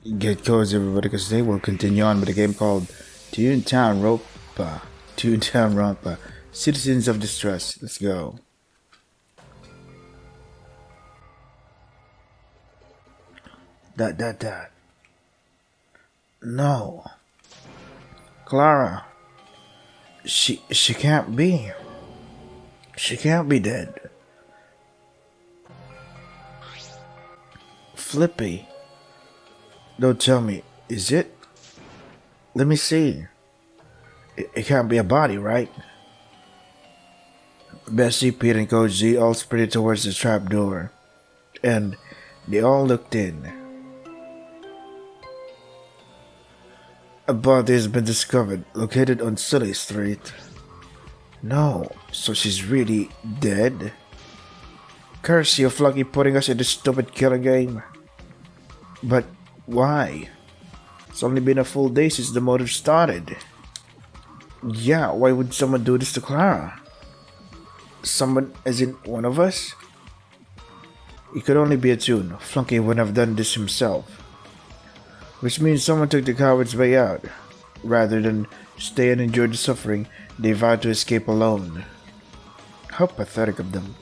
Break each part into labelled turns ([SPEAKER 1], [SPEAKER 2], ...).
[SPEAKER 1] Get cozy, everybody, because today we'll continue on with a game called ToontownRonpa. ToontownRonpa. Citizens of Distrust. Let's go. Dot. No. Clara. She can't be. She can't be dead. Flippy. Don't tell me, is it? Let me see. It can't be a body, right? Bessie, Pete, and Coach Z all sprinted towards the trap door, and they all looked in. A body has been discovered, located on Silly Street. No, so she's really dead? Curse you, Flunky, putting us in this stupid killer game. But why? It's only been a full day since the motive started. Yeah, why would someone do this to Clara? Someone as in one of us? It could only be a Toon. Flunky wouldn't have done this himself. Which means someone took the coward's way out. Rather than stay and endure the suffering, they vowed to escape alone. How pathetic of them.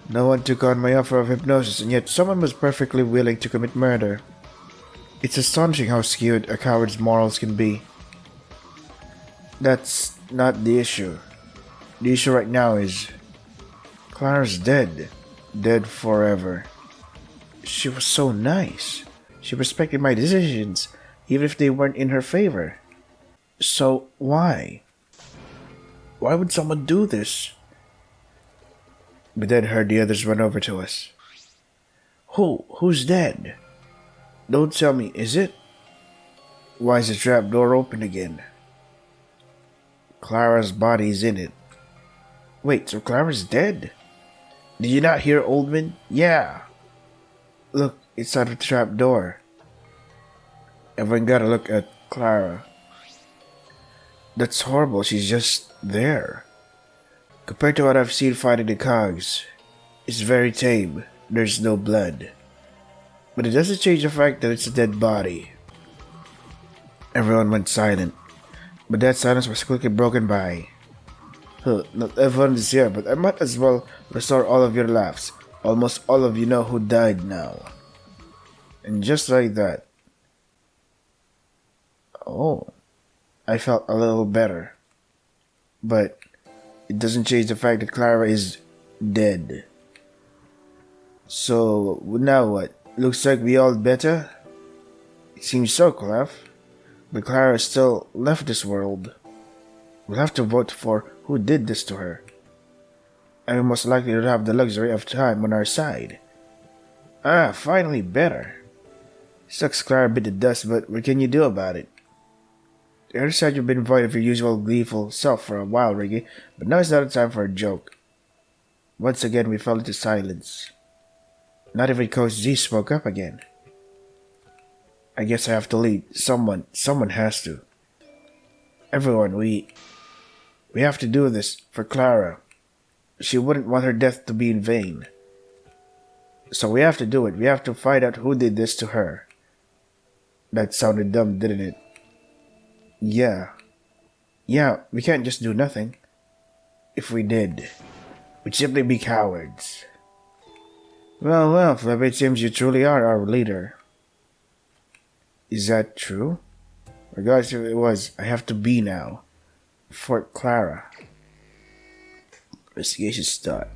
[SPEAKER 1] No one took on my offer of hypnosis, and yet someone was perfectly willing to commit murder. It's astonishing how skewed a coward's morals can be. That's not the issue. The issue right now is Clara's dead. Dead forever. She was so nice. She respected my decisions, even if they weren't in her favor. So why? Why would someone do this? We then heard the others run over to us. Who's dead? Don't tell me, is it? Why is the trap door open again? Clara's body's in it. Wait, so Clara's dead? Did you not hear, Oldman? Yeah. Look, it's out of the trap door. Everyone got a look at Clara. That's horrible, she's just there. Compared to what I've seen fighting the cogs, it's very tame. There's no blood. But it doesn't change the fact that it's a dead body. Everyone went silent, but that silence was quickly broken by... Not everyone is here, but I might as well restore all of your laughs. Almost all of you know who died now. And just like that... Oh, I felt a little better. But it doesn't change the fact that Clara is dead. So, now what? Looks like we all better? It seems so, Clef. But Clara still left this world. We'll have to vote for who did this to her. And we most likely don't have the luxury of time on our side. Finally better. Sucks Clara bit the dust, but what can you do about it? The other side, you've been void of your usual gleeful self for a while, Riggy, but now is not the time for a joke. Once again, we fell into silence. Not even Coach Z spoke up again. I guess I have to lead. Someone has to. Everyone, we have to do this for Clara. She wouldn't want her death to be in vain. So we have to do it. We have to find out who did this to her. That sounded dumb, didn't it? Yeah, we can't just do nothing. If we did, we'd simply be cowards. Well, Flip, it seems you truly are our leader. Is that true? Regardless if it was, I have to be now. For Clara. Investigation start.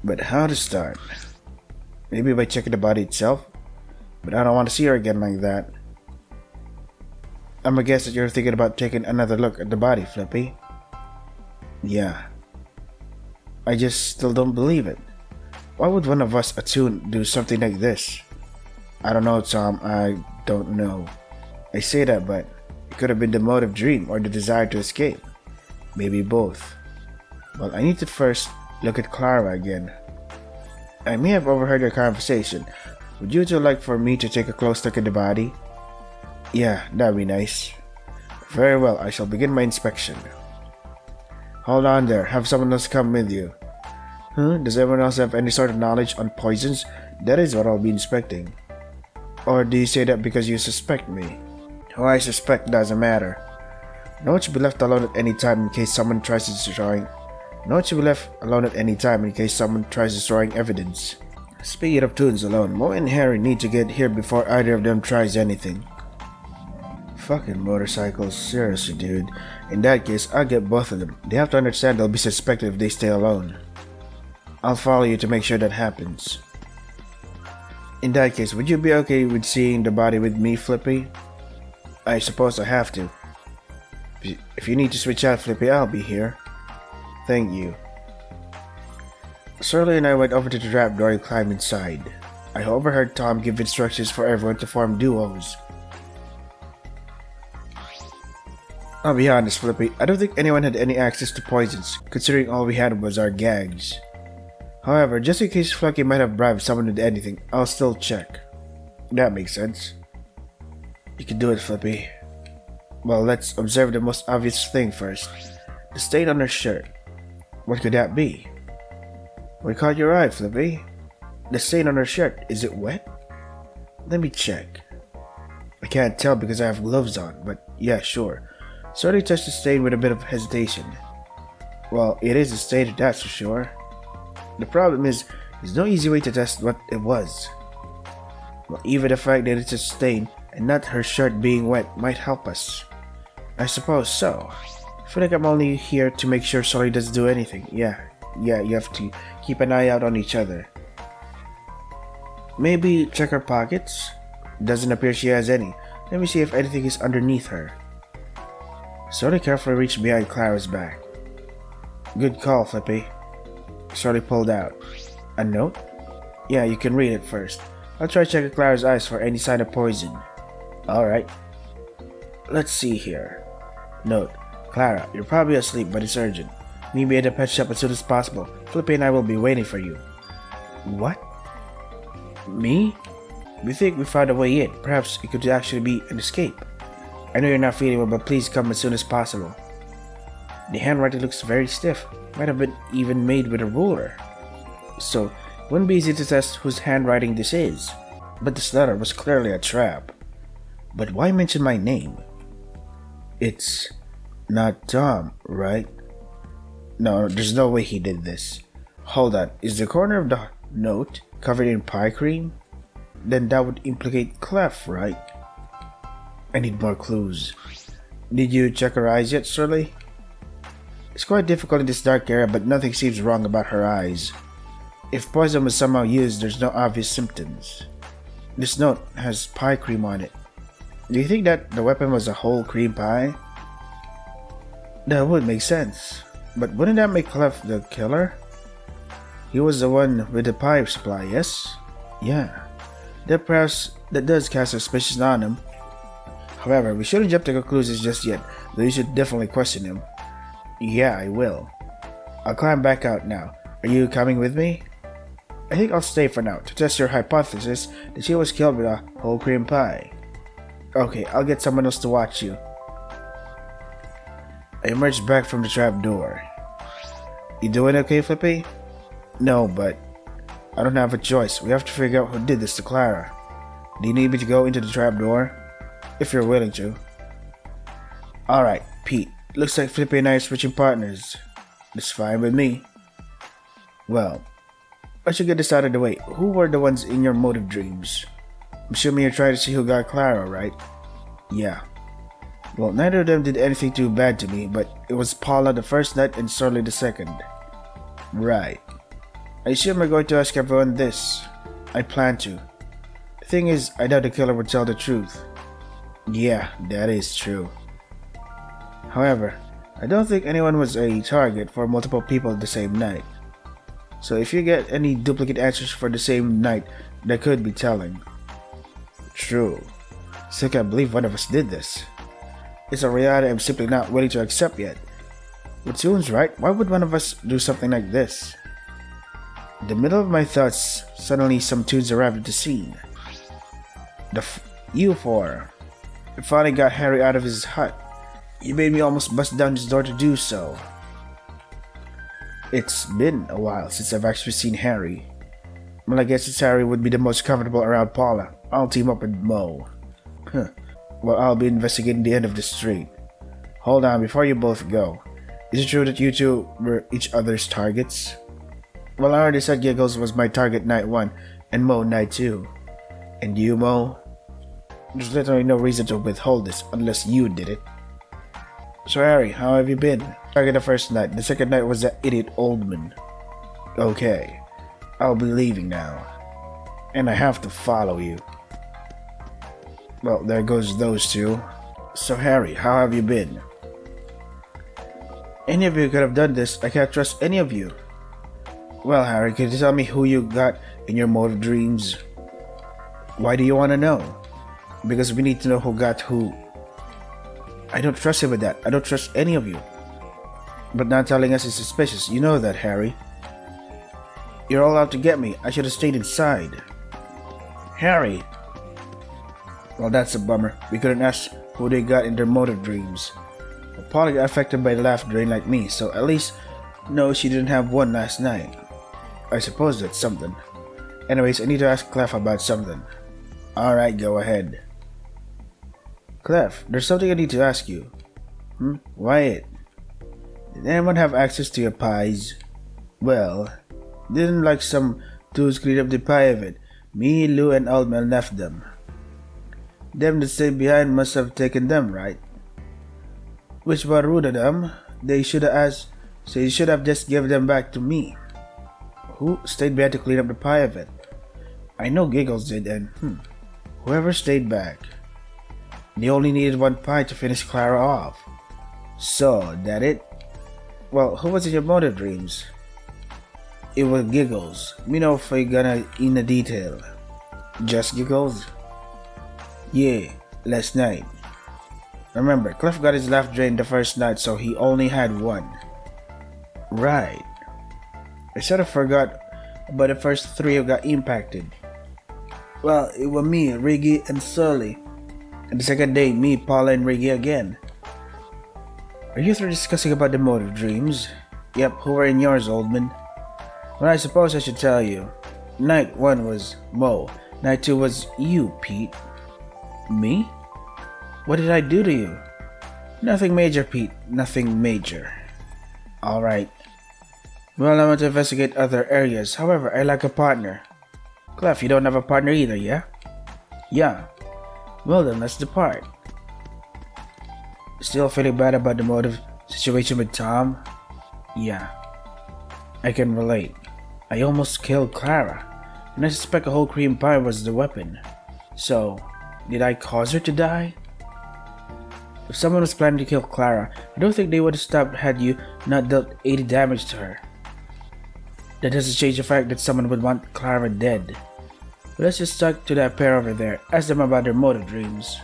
[SPEAKER 1] But how to start? Maybe by checking the body itself? But I don't want to see her again like that. I'm gonna guess that you're thinking about taking another look at the body, Flippy. Yeah. I just still don't believe it. Why would one of us, a Toon, do something like this? I don't know, Tom. I don't know. I say that, but it could have been the motive dream or the desire to escape. Maybe both. Well, I need to first look at Clara again. I may have overheard your conversation. Would you two like for me to take a close look at the body? Yeah, that'd be nice. Very well, I shall begin my inspection. Hold on there, have someone else come with you. Does everyone else have any sort of knowledge on poisons? That is what I'll be inspecting. Or do you say that because you suspect me? Who I suspect doesn't matter. No one should be left alone at any time in case someone tries destroying. No one should be left alone at any time in case someone tries destroying evidence. Speaking of Toons alone, Mo and Harry need to get here before either of them tries anything. Fucking motorcycles, seriously dude. In that case, I'll get both of them. They have to understand they'll be suspected if they stay alone. I'll follow you to make sure that happens. In that case, would you be okay with seeing the body with me, Flippy? I suppose I have to. If you need to switch out, Flippy, I'll be here. Thank you. Surly and I went over to the trapdoor and climbed inside. I overheard Tom give instructions for everyone to form duos. I'll be honest, Flippy, I don't think anyone had any access to poisons, considering all we had was our gags. However, just in case Flucky might have bribed someone with anything, I'll still check. That makes sense. You can do it, Flippy. Well, let's observe the most obvious thing first. The stain on her shirt. What could that be? What caught your eye, Flippy? The stain on her shirt, is it wet? Let me check. I can't tell because I have gloves on, but yeah, sure. Sorry, touched the stain with a bit of hesitation. Well, it is a stain, that's for sure. The problem is, there's no easy way to test what it was. Well, even the fact that it's a stain and not her shirt being wet might help us. I suppose so. I feel like I'm only here to make sure Sully doesn't do anything. Yeah, you have to keep an eye out on each other. Maybe check her pockets? Doesn't appear she has any. Let me see if anything is underneath her. Sully carefully reached behind Clara's back. Good call, Flippy. Sully pulled out. A note? Yeah, you can read it first. I'll try checking Clara's eyes for any sign of poison. Alright. Let's see here. Note. Clara, you're probably asleep, but it's urgent. Meet me at the pet shop as soon as possible. Flippy and I will be waiting for you. What? Me? We think we found a way in. Perhaps it could actually be an escape. I know you're not feeling well, but please come as soon as possible. The handwriting looks very stiff. Might have been even made with a ruler. So, it wouldn't be easy to test whose handwriting this is. But this letter was clearly a trap. But why mention my name? It's not Tom, right? No, there's no way he did this. Hold on, is the corner of the note covered in pie cream? Then that would implicate Clef, right? I need more clues. Did you check her eyes yet, Surly? It's quite difficult in this dark area, but nothing seems wrong about her eyes. If poison was somehow used, there's no obvious symptoms. This note has pie cream on it. Do you think that the weapon was a whole cream pie? That would make sense. But wouldn't that make Clef the killer? He was the one with the pie supply, yes? Yeah. That does cast suspicion on him. However, we shouldn't jump to conclusions just yet, though you should definitely question him. Yeah, I will. I'll climb back out now. Are you coming with me? I think I'll stay for now, to test your hypothesis that she was killed with a whole cream pie. Okay, I'll get someone else to watch you. I emerged back from the trap door. You doing okay, Flippy? No, but I don't have a choice. We have to figure out who did this to Clara. Do you need me to go into the trap door? If you're willing to. Alright, Pete. Looks like Flippy and I are switching partners. That's fine with me. Well, I should get this out of the way. Who were the ones in your motive dreams? I'm assuming you're trying to see who got Clara, right? Yeah. Well, neither of them did anything too bad to me, but it was Paula the first night and Surly the second. Right. I assume we're going to ask everyone this. I plan to. The thing is, I doubt the killer would tell the truth. Yeah, that is true. However, I don't think anyone was a target for multiple people the same night. So if you get any duplicate answers for the same night, that could be telling. True. Still can't believe one of us did this. It's a reality I'm simply not willing to accept yet. But Toon's right, why would one of us do something like this? In the middle of my thoughts, suddenly some Toons arrived at the scene. You four. I finally got Harry out of his hut. You made me almost bust down his door to do so. It's been a while since I've actually seen Harry. Well, I guess it's Harry would be the most comfortable around Paula. I'll team up with Mo. Huh. Well, I'll be investigating the end of the street. Hold on, before you both go. Is it true that you two were each other's targets? Well, I already said Giggles was my target night 1 and Mo night 2. And you, Mo? There's literally no reason to withhold this unless you did it. So Harry, how have you been? Target the first night. The second night was that idiot Oldman. Okay. I'll be leaving now. And I have to follow you. Well, there goes those two. So Harry, how have you been? Any of you could have done this. I can't trust any of you. Well, Harry, can you tell me who you got in your motive dreams? Why do you want to know? Because we need to know who got who. I don't trust you with that. I don't trust any of you. But not telling us is suspicious. You know that, Harry. You're all out to get me. I should have stayed inside. Harry! Well, that's a bummer. We couldn't ask who they got in their motive dreams. Polly got affected by the laugh drain like me, so at least know she didn't have one last night. I suppose that's something. Anyways, I need to ask Clef about something. Alright, go ahead. Clef, there's something I need to ask you. Wyatt, did anyone have access to your pies? Well, didn't like some dudes clean up the pie of it. Me, Lou, and Oldman left them. Them that stayed behind must have taken them, right? Which were rude of them. They should have asked, so you should have just given them back to me. Who stayed behind to clean up the pie of it? I know Giggles did, and whoever stayed back. They only needed one pie to finish Clara off. So, that it? Well, who was in your motive dreams? It was Giggles. Me know if I gonna in the detail. Just Giggles? Yeah, last night. Remember, Cliff got his laugh drained the first night, so he only had one. Right. I sort of forgot about the first 3 who got impacted. Well, it was me, Riggy, and Sully. And the second day, me, Paula, and Riggy again. Are you 3 discussing about the motive dreams? Yep, who were in yours, Oldman? Well, I suppose I should tell you. Night 1 was Mo. Night 2 was you, Pete. Me? What did I do to you? Nothing major, Pete. Nothing major. Alright. Well, I want to investigate other areas. However, I lack a partner. Clef, you don't have a partner either, yeah? Yeah. Well then, let's depart. Still feeling bad about the motive situation with Tom? Yeah. I can relate. I almost killed Clara, and I suspect a whole cream pie was the weapon. So, did I cause her to die? If someone was planning to kill Clara, I don't think they would have stopped had you not dealt 80 damage to her. That doesn't change the fact that someone would want Clara dead. But let's just talk to that pair over there, ask them about their motive dreams.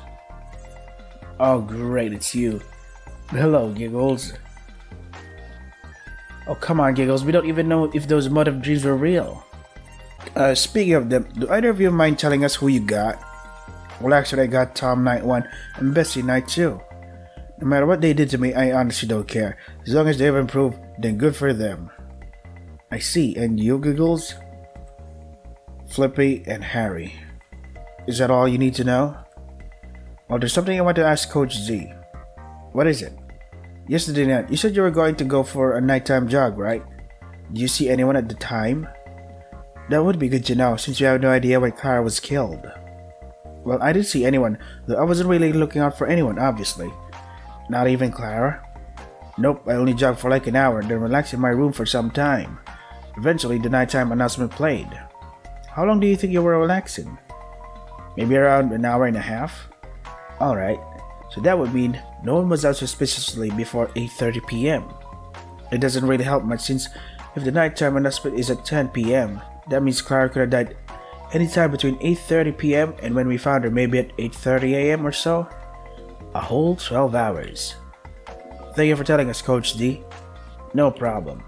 [SPEAKER 1] Oh great, it's you. Hello, Giggles. Oh come on, Giggles, we don't even know if those motive dreams were real. Speaking of them, do either of you mind telling us who you got? Well, actually I got Tom night 1 and Bessie night 2. No matter what they did to me, I honestly don't care. As long as they've improved, then good for them. I see, and you, Giggles? Flippy and Harry. Is that all you need to know? Well, there's something I want to ask Coach Z. What is it? Yesterday night, you said you were going to go for a nighttime jog, right? Did you see anyone at the time? That would be good to know, since you have no idea when Clara was killed. Well, I didn't see anyone, though I wasn't really looking out for anyone, obviously. Not even Clara? Nope, I only jogged for like an hour, then relaxed in my room for some time. Eventually, the nighttime announcement played. How long do you think you were relaxing? Maybe around an hour and a half? Alright, so that would mean no one was out suspiciously before 8:30 p.m. It doesn't really help much since if the nighttime announcement is at 10 p.m., that means Clara could have died anytime between 8:30 p.m. and when we found her maybe at 8:30 a.m. or so. A whole 12 hours. Thank you for telling us, Coach D. No problem.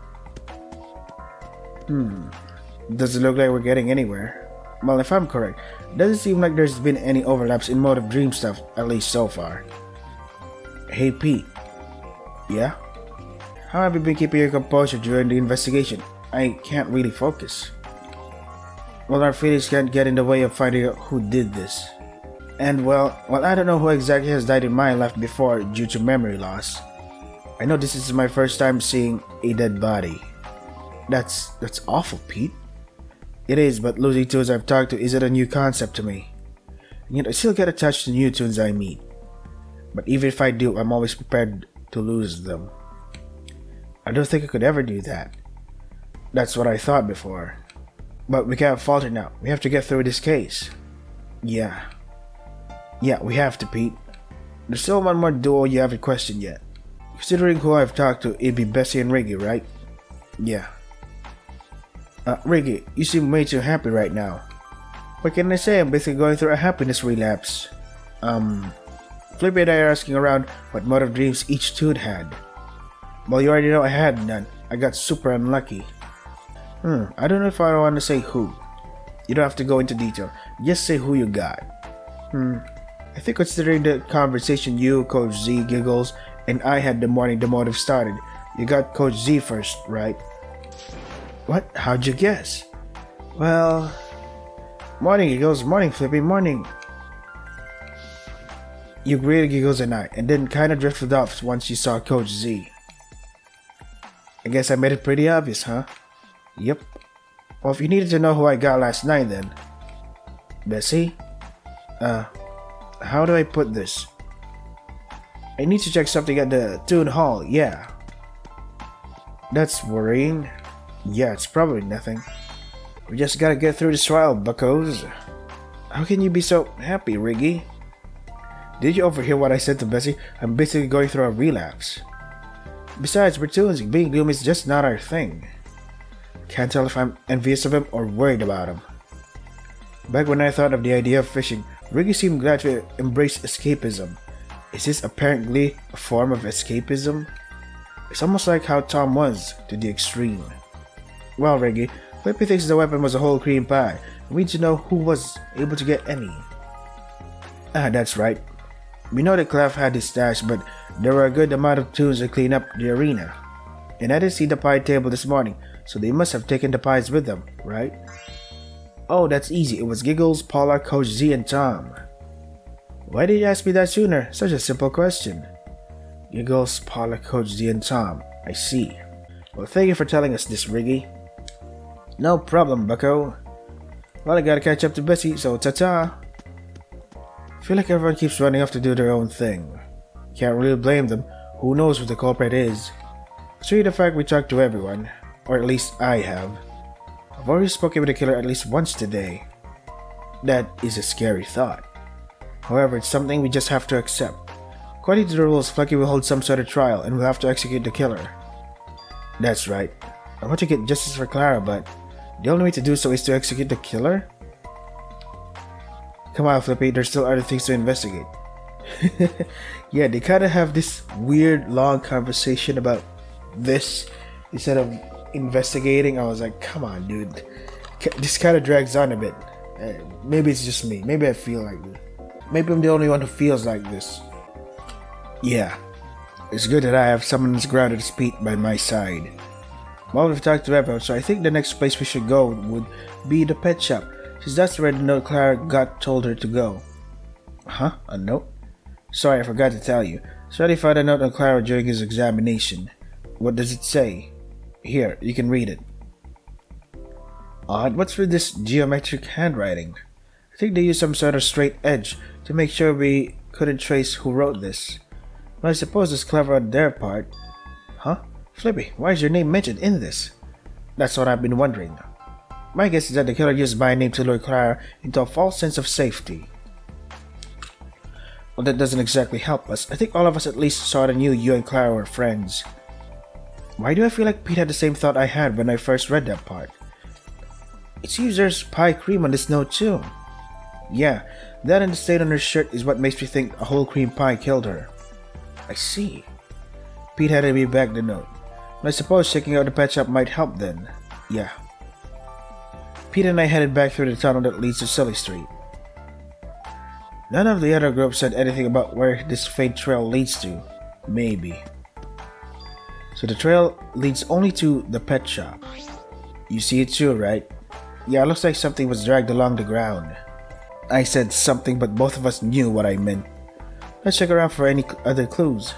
[SPEAKER 1] Doesn't look like we're getting anywhere. Well, if I'm correct, it doesn't seem like there's been any overlaps in motive dream stuff, at least so far. Hey Pete. Yeah? How have you been keeping your composure during the investigation? I can't really focus. Well, our feelings can't get in the way of finding out who did this. And well, I don't know who exactly has died in my life before due to memory loss. I know this is my first time seeing a dead body. That's awful, Pete. It is, but losing tunes I've talked to isn't a new concept to me. And yet I still get attached to new tunes I meet. But even if I do, I'm always prepared to lose them. I don't think I could ever do that. That's what I thought before. But we can't falter now. We have to get through this case. Yeah, we have to, Pete. There's still one more duo you haven't questioned yet. Considering who I've talked to, it'd be Bessie and Riggy, right? Yeah. Riggy, you seem way too happy right now. What can I say? I'm basically going through a happiness relapse. Flippy and I are asking around what mode of dreams each dude had. Well, you already know I had none. I got super unlucky. I don't know if I want to say who. You don't have to go into detail. Just say who you got. I think considering the conversation you, Coach Z, Giggles, and I had the morning the motive started, you got Coach Z first, right? What? How'd you guess? Well... Morning, Giggles. Morning, Flippy. Morning. You greeted Giggles and I, and then kinda drifted off once you saw Coach Z. I guess I made it pretty obvious, huh? Yep. Well, if you needed to know who I got last night, then... Bessie? How do I put this? I need to check something at the Toon Hall, yeah. That's worrying. Yeah, it's probably nothing. We just gotta get through this trial, buckos. How can you be so happy, Riggy? Did you overhear what I said to Bessie? I'm basically going through a relapse. Besides, we're toons. Being gloomy is just not our thing. Can't tell if I'm envious of him or worried about him. Back when I thought of the idea of fishing, Riggy seemed glad to embrace escapism. Is this apparently a form of escapism? It's almost like how Tom was, to the extreme. Well, Riggy, Flippy thinks the weapon was a whole cream pie. We need to know who was able to get any. That's right. We know that Clef had his stash, but there were a good amount of tunes to clean up the arena. And I didn't see the pie table this morning, so they must have taken the pies with them, right? Oh, that's easy. It was Giggles, Paula, Coach Z, and Tom. Why did you ask me that sooner? Such a simple question. Giggles, Paula, Coach Z, and Tom. I see. Well, thank you for telling us this, Riggy. No problem, bucko. Well, I gotta catch up to Bessie, so ta-ta. I feel like everyone keeps running off to do their own thing. Can't really blame them. Who knows what the culprit is? Considering the fact we talked to everyone, or at least I have. I've already spoken with the killer at least once today. That is a scary thought. However, it's something we just have to accept. According to the rules, Flecky will hold some sort of trial and we'll have to execute the killer. That's right. I want to get justice for Clara, but the only way to do so is to execute the killer? Come on, Flippy, there's still other things to investigate. Yeah, they kinda have this weird long conversation about this instead of investigating. I was like, come on, dude. This kinda drags on a bit. Maybe it's just me. Maybe I feel like this. Maybe I'm the only one who feels like this. Yeah. It's good that I have someone who's grounded his feet by my side. Well, we've talked to everyone, so I think the next place we should go would be the pet shop, since that's where the note Clara got told her to go. Huh? A note? Sorry, I forgot to tell you. Shreddy found a note on Clara during his examination. What does it say? Here, you can read it. Odd, what's with this geometric handwriting? I think they used some sort of straight edge to make sure we couldn't trace who wrote this. Well, I suppose it's clever on their part. Huh? Flippy, why is your name mentioned in this? That's what I've been wondering. My guess is that the killer used my name to lure Clara into a false sense of safety. Well, that doesn't exactly help us. I think all of us at least sort of knew you and Clara were friends. Why do I feel like Pete had the same thought I had when I first read that part? It seems there's pie cream on this note too. Yeah, that and the stain on her shirt is what makes me think a whole cream pie killed her. I see. Pete had me back the note. And I suppose checking out the pet shop might help then. Yeah. Pete and I headed back through the tunnel that leads to Silly Street. None of the other groups said anything about where this faint trail leads to. Maybe. So the trail leads only to the pet shop. You see it too, right? Yeah, it looks like something was dragged along the ground. I said something, but both of us knew what I meant. Let's check around for any other clues.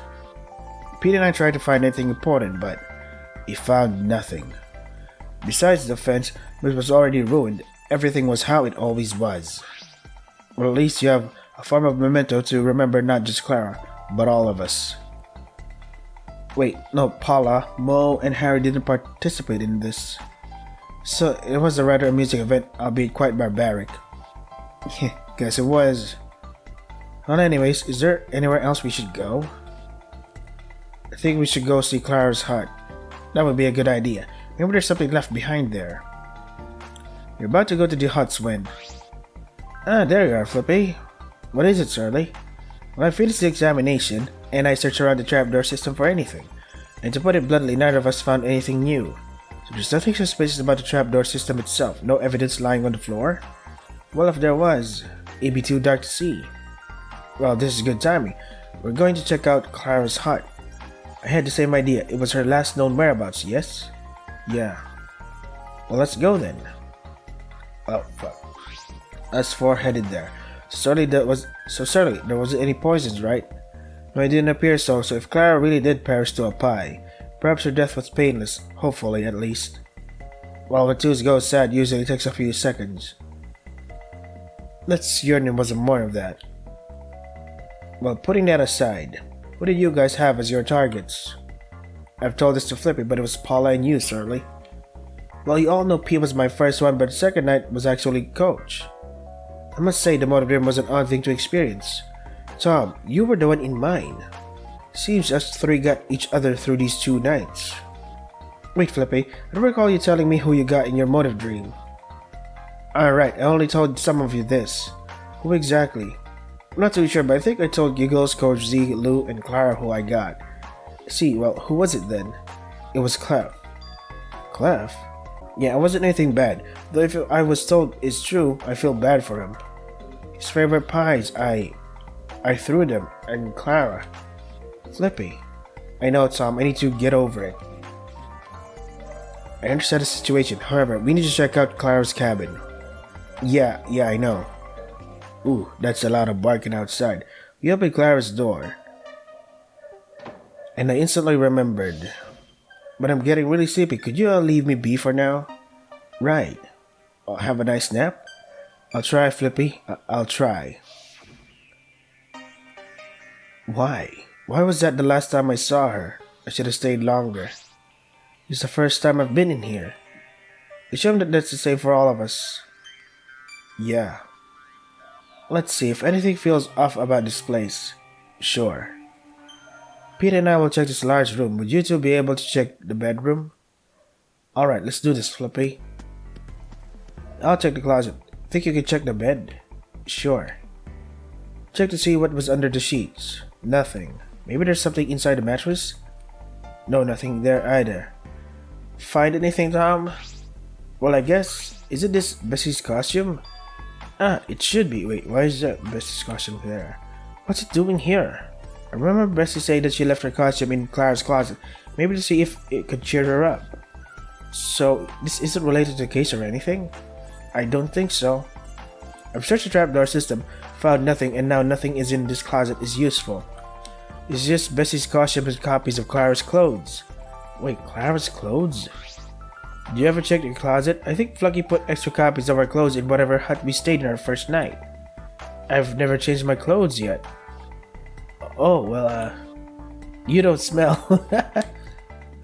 [SPEAKER 1] Pete and I tried to find anything important, but we found nothing. Besides the fence, which was already ruined, everything was how it always was. Well, at least you have a form of memento to remember not just Clara, but all of us. Wait, no, Paula, Mo, and Harry didn't participate in this. So it was a rather amusing event, albeit quite barbaric. Guess it was. Well, anyways, is there anywhere else we should go? I think we should go see Clara's hut. That would be a good idea. Maybe there's something left behind there. You're about to go to the huts when... Ah, there you are, Flippy. What is it, Surly? Well, I finished the examination, and I searched around the trapdoor system for anything. And to put it bluntly, neither of us found anything new. So there's nothing suspicious about the trapdoor system itself. No evidence lying on the floor? Well, if there was, it'd be too dark to see. Well, this is good timing. We're going to check out Clara's hut. I had the same idea. It was her last known whereabouts, yes? Yeah. Well, let's go then. Oh, fuck. Us four headed there. Certainly there wasn't any poisons, right? No, it didn't appear so if Clara really did perish to a pie, perhaps her death was painless, hopefully at least. While the twos go sad usually takes a few seconds. Let's yearn there wasn't more of that. Well, putting that aside, what did you guys have as your targets? I've told this to Flippy, but it was Paula and you, Surly. Well, you all know P was my first one, but the second night was actually Coach. I must say the motive was an odd thing to experience. Tom, you were the one in mine. Seems us three got each other through these 2 nights. Wait, Flippy, I don't recall you telling me who you got in your motive dream. Alright, I only told some of you this. Who exactly? I'm not too sure, but I think I told Giggles, Coach Z, Lou, and Clara who I got. See, well, who was it then? It was Clef. Clef? Yeah, it wasn't anything bad, though if I was told it's true, I feel bad for him. His favorite pies, I threw them, and Clara. Flippy. I know, Tom, I need to get over it. I understand the situation, however, we need to check out Clara's cabin. Yeah, I know. Ooh, that's a lot of barking outside. We opened Clara's door. And I instantly remembered. But I'm getting really sleepy. Could you all leave me be for now? Right. Have a nice nap? I'll try, Flippy. I'll try. Why? Why was that the last time I saw her? I should have stayed longer. It's the first time I've been in here. Assume that that's the same for all of us. Yeah. Let's see if anything feels off about this place. Sure. Peter and I will check this large room. Would you two be able to check the bedroom? Alright, let's do this, Flippy. I'll check the closet. Think you can check the bed? Sure. Check to see what was under the sheets. Nothing. Maybe there's something inside the mattress? No, nothing there either. Find anything, Tom? Well, I guess. Isn't this Bessie's costume? Ah, it should be. Wait, why is that Bessie's costume there? What's it doing here? I remember Bessie saying that she left her costume in Clara's closet, maybe to see if it could cheer her up. So, this isn't related to the case or anything? I don't think so. I've searched the trapdoor system, found nothing, and now nothing is in this closet is useful. It's just Bessie's costume and copies of Clara's clothes. Wait, Clara's clothes? Do you ever check your closet? I think Flucky put extra copies of our clothes in whatever hut we stayed in our first night. I've never changed my clothes yet. Oh, well, you don't smell.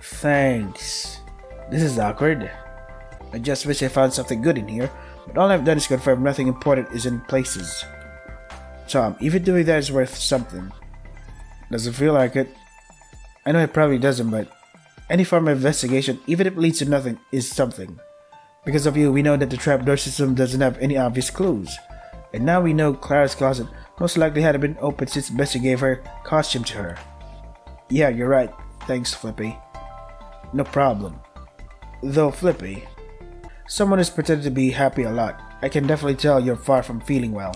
[SPEAKER 1] Thanks. This is awkward. I just wish I found something good in here, but all I've done is confirm nothing important is in places. Tom, even doing that is worth something. Doesn't feel like it. I know it probably doesn't, but any form of investigation, even if it leads to nothing, is something. Because of you, we know that the trapdoor system doesn't have any obvious clues. And now we know Clara's closet most likely hadn't been opened since Bessie gave her costume to her. Yeah, you're right. Thanks, Flippy. No problem. Though, Flippy, someone is pretending to be happy a lot. I can definitely tell you're far from feeling well.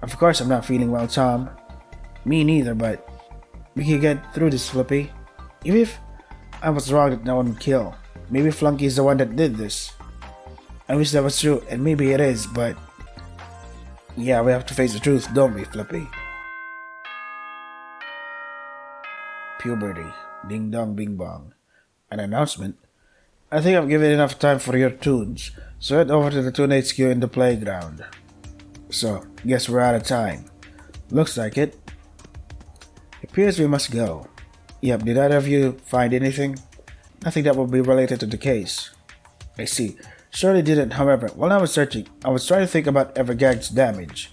[SPEAKER 1] Of course I'm not feeling well, Tom. Me neither, but we can get through this, Flippy. Even if I was wrong that no one would kill. Maybe Flunky is the one that did this. I wish that was true, and maybe it is, but yeah, we have to face the truth, don't we, Flippy? Puberty. Ding dong bing bong. An announcement? I think I've given enough time for your tunes, so head over to the Toon HQ in the playground. So, guess we're out of time. Looks like it. Appears we must go. Yep, did either of you find anything? Nothing that will be related to the case. I see. Surely didn't, however, while I was searching, I was trying to think about Evergagg's damage.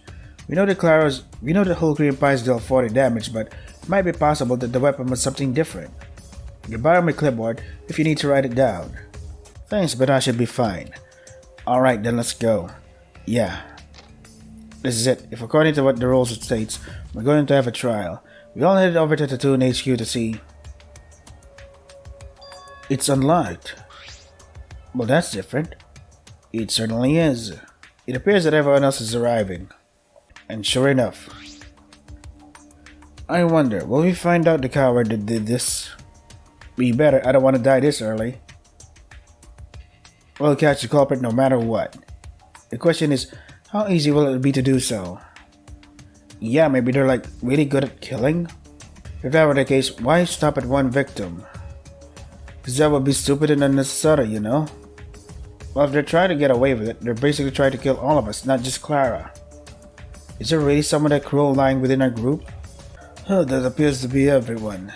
[SPEAKER 1] We know that whole green pies deal 40 damage, but it might be possible that the weapon was something different. You can borrow my clipboard if you need to write it down. Thanks, but I should be fine. Alright, then let's go. Yeah. This is it. If according to what the rules states, we're going to have a trial, we all headed over to the Toon HQ to see. It's unlocked. Well, that's different. It certainly is. It appears that everyone else is arriving. And sure enough. I wonder, will we find out the coward that did this? We better, I don't want to die this early. We'll catch the culprit no matter what. The question is, how easy will it be to do so? Yeah, maybe they're like really good at killing? If that were the case, why stop at one victim? Because that would be stupid and unnecessary, you know? Well, if they're trying to get away with it, they're basically trying to kill all of us, not just Clara. Is there really someone that cruel lying within our group? Oh, that appears to be everyone.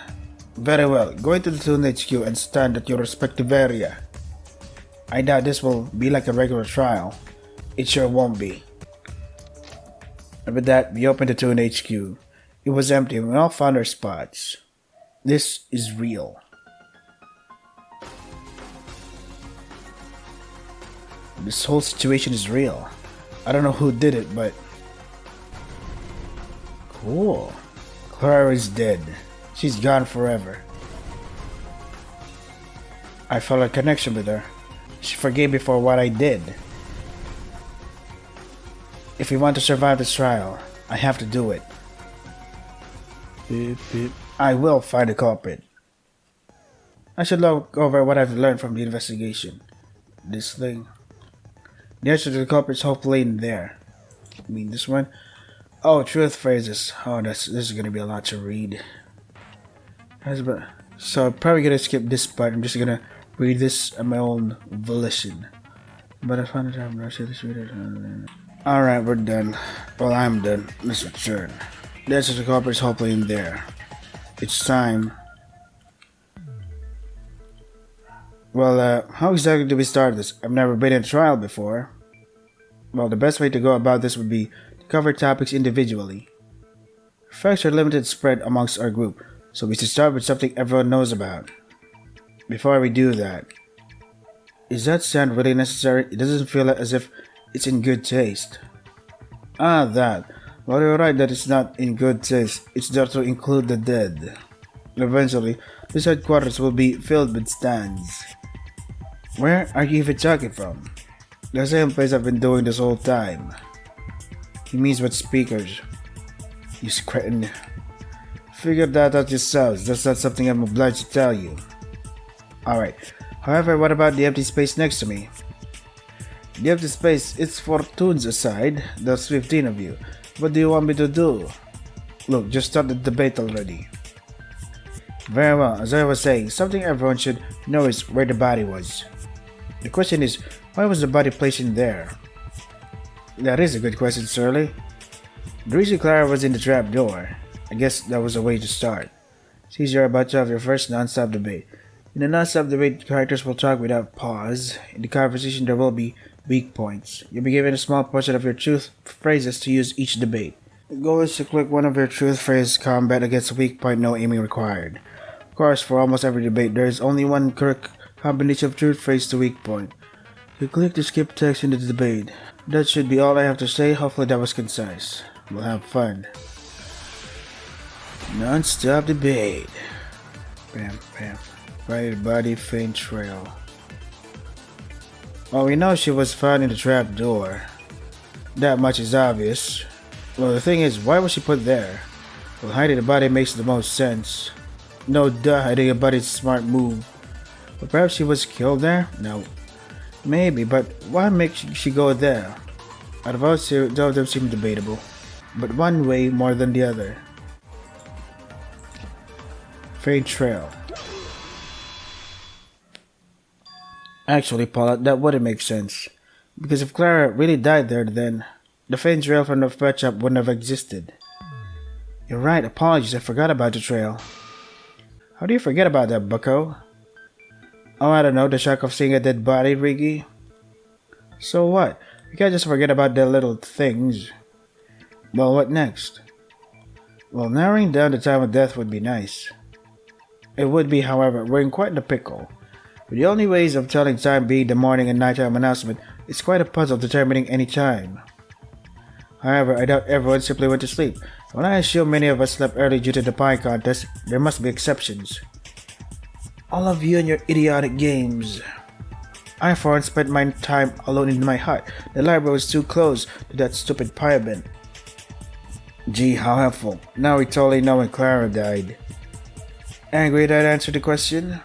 [SPEAKER 1] Very well, go into the Toon HQ and stand at your respective area. I doubt this will be like a regular trial. It sure won't be. And with that, we opened the Toon HQ. It was empty and we all found our spots. This is real. This whole situation is real. I don't know who did it, but... Cool. Clara is dead. She's gone forever. I felt a connection with her. She forgave me for what I did. If we want to survive this trial, I have to do it. Beep, beep. I will find the culprit. I should look over what I've learned from the investigation. This thing. The answer to the culprit's hopefully in there. I mean this one? Oh, truth phrases. Oh, this is gonna be a lot to read. So I'm probably gonna skip this part. I'm just gonna read this at my own volition. But I found it. I'm not sure this reader. Alright, we're done. Well, I'm done. Let's return. The answer to the culprit's hopefully in there. It's time. Well, how exactly do we start this? I've never been in a trial before. Well, the best way to go about this would be to cover topics individually. Facts are limited spread amongst our group, so we should start with something everyone knows about. Before we do that, is that sound really necessary? It doesn't feel as if it's in good taste. Ah, that. Well, you're right that it's not in good taste. It's there to include the dead. Eventually, this headquarters will be filled with stands. Where are you even talking from? The same place I've been doing this whole time. He means with speakers. You cretin. Figure that out yourselves. That's not something I'm obliged to tell you. Alright. However, what about the empty space next to me? The empty space is for Toons aside. There's 15 of you. What do you want me to do? Look, just start the debate already. Very well, as I was saying, something everyone should know is where the body was. The question is, why was the body placed in there? That is a good question, Surly. The reason Clara was in the trap door, I guess that was a way to start. Since you're about to have your first non-stop debate. In a non-stop debate, characters will talk without pause. In the conversation, there will be weak points. You'll be given a small portion of your truth phrases to use each debate. The goal is to click one of your truth phrases combat against a weak point, no aiming required. Of course, for almost every debate, there is only one correct combination of truth phrase to weak point. You click to skip text in the debate. That should be all I have to say. Hopefully that was concise. We'll have fun. Non-stop debate. Bam, bam. Right body faint trail. Well, we know she was found in the trap door. That much is obvious. Well, the thing is, why was she put there? Well, hiding the body makes the most sense. No duh, hiding a body's a smart move. But perhaps she was killed there? No. Maybe, but why make she go there? Out of all two of them seem debatable, but one way more than the other. Faint trail. Actually, Paula, that wouldn't make sense. Because if Clara really died there, then the faint trail from the pet shop wouldn't have existed. You're right, apologies, I forgot about the trail. How do you forget about that, bucko? Oh, I don't know, the shock of seeing a dead body, Riggy? So what? You can't just forget about the little things. Well, what next? Well, narrowing down the time of death would be nice. It would be, however, we're in quite the pickle. With the only ways of telling time being the morning and nighttime announcement, it's quite a puzzle determining any time. However, I doubt everyone simply went to sleep. When I assume many of us slept early due to the pie contest, there must be exceptions. All of you and your idiotic games. I for one spent my time alone in my hut. The library was too close to that stupid pie event. Gee, how helpful. Now we totally know when Clara died. Angry that I answered the question?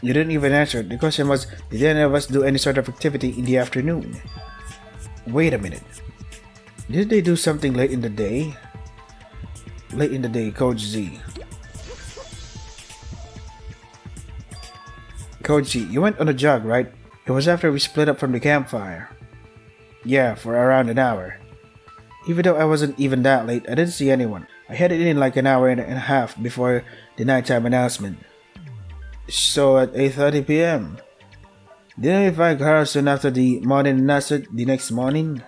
[SPEAKER 1] You didn't even answer. The question was, did any of us do any sort of activity in the afternoon? Wait a minute. Did they do something late in the day? Late in the day, Coach Z. Coach Z, you went on a jog, right? It was after we split up from the campfire. Yeah, for around an hour. Even though I wasn't even that late, I didn't see anyone. I headed in like an hour and a half before the nighttime announcement. So at 8:30 p.m. Didn't we find Clara soon after the morning announcement the next morning?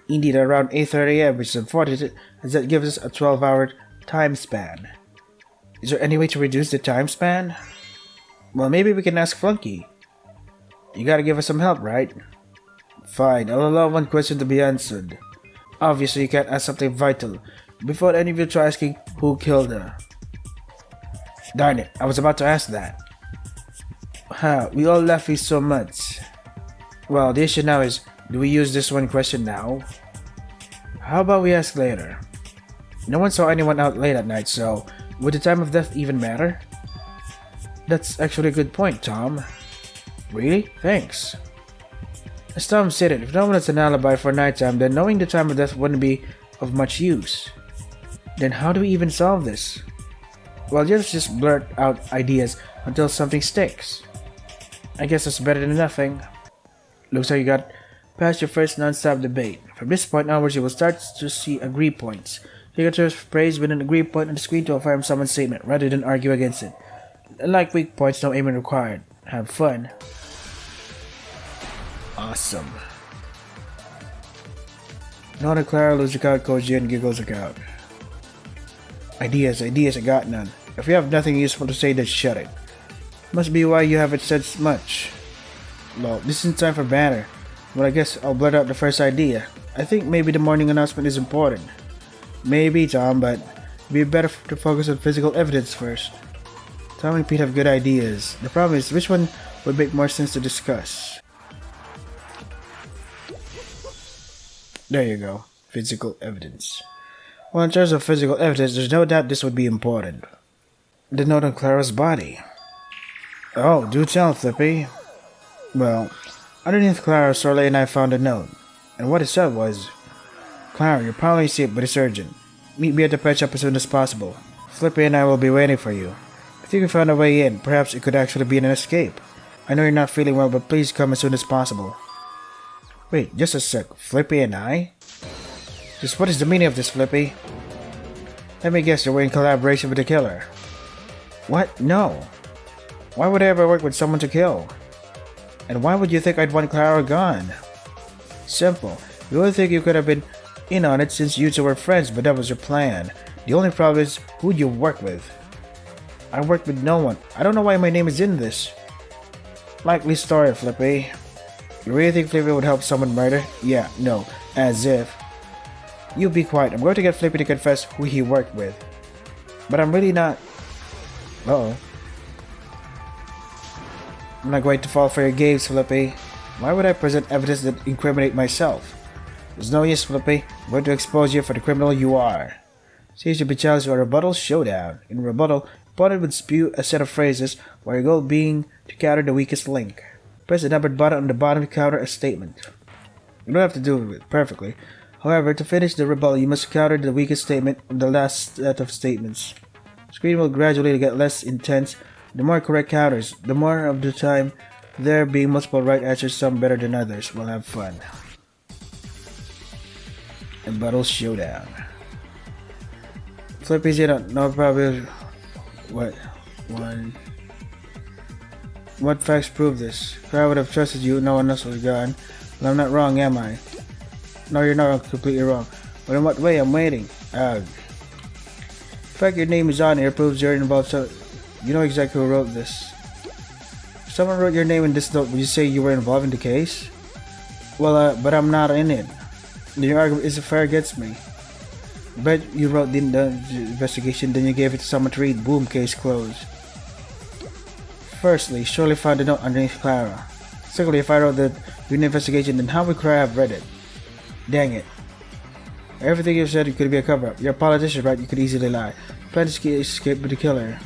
[SPEAKER 1] Indeed, around 8:30 a.m., which is unfortunate, as that gives us a 12-hour time span. Is there any way to reduce the time span? Well, maybe we can ask Flunky. You gotta give us some help, right? Fine, I'll allow one question to be answered. Obviously, you can't ask something vital before any of you try asking who killed her. Darn it, I was about to ask that. We all laugh you so much. Well, the issue now is, do we use this one question now? How about we ask later? No one saw anyone out late at night, so would the time of death even matter? That's actually a good point, Tom. Really? Thanks. As Tom stated, if no one has an alibi for nighttime, then knowing the time of death wouldn't be of much use. Then how do we even solve this? Well, just blurt out ideas until something sticks. I guess that's better than nothing. Looks like you got past your first non-stop debate. From this point onwards, you will start to see agree points. You can search praise with an agree point on the screen to affirm someone's statement rather than argue against it. Unlike weak points, no aiming required. Have fun. Awesome. Not a Clara loses account, Coach Jen giggles account. Ideas, I got none. If you have nothing useful to say, then shut it. Must be why you haven't said much. Well, this isn't time for banter, but I guess I'll blurt out the first idea. I think maybe the morning announcement is important. Maybe, Tom, but it'd be better to focus on physical evidence first. Tom and Pete have good ideas. The problem is, which one would make more sense to discuss? There you go. Physical evidence. Well, in terms of physical evidence, there's no doubt this would be important. The note on Clara's body. Oh, do tell, Flippy. Well, underneath Clara, Sorley and I found a note. And what it said was, Clara, you're probably sick but it's urgent. Meet me at the pet shop as soon as possible. Flippy and I will be waiting for you. I think we found a way in. Perhaps it could actually be an escape. I know you're not feeling well, but please come as soon as possible. Wait, just a sec. Flippy and I? Just what is the meaning of this, Flippy? Let me guess, you're in collaboration with the killer. What? No. Why would I ever work with someone to kill? And why would you think I'd want Clara gone? Simple. You would think you could have been in on it since you two were friends, but that was your plan. The only problem is who you work with. I work with no one. I don't know why my name is in this. Likely story, Flippy. You really think Flippy would help someone murder? Yeah, no. As if. You be quiet. I'm going to get Flippy to confess who he worked with. But I'm really not. Uh-oh. I'm not going to fall for your games, Flippy. Why would I present evidence that incriminate myself? There's no use, Flippy. I'm going to expose you for the criminal you are. So you should be challenged to a rebuttal showdown. In rebuttal, opponent would spew a set of phrases, while your goal being to counter the weakest link. Press the numbered button on the bottom to counter a statement. You don't have to do it perfectly. However, to finish the rebuttal, you must counter the weakest statement of the last set of statements. The screen will gradually get less intense. The more correct counters, the more of the time there being multiple right answers, some better than others. We'll have fun. And Battle Showdown. Flippy's no problem. What? One. What facts prove this? If I would have trusted you, no one else would have gone. Well, I'm not wrong, am I? No, you're not completely wrong. But in what way? I'm waiting. The fact your name is on here proves you're involved, so you know exactly who wrote this. If someone wrote your name in this note, would you say you were involved in the case? Well, but I'm not in it. Then your argument is fair against me. Bet you wrote the investigation, then you gave it to someone to read. Boom, case closed. Firstly, surely found the note underneath Clara. Secondly, if I wrote the investigation, then how would Clara have read it? Dang it. Everything you said could be a cover-up. You're a politician, right? You could easily lie. Plan to escape with the killer.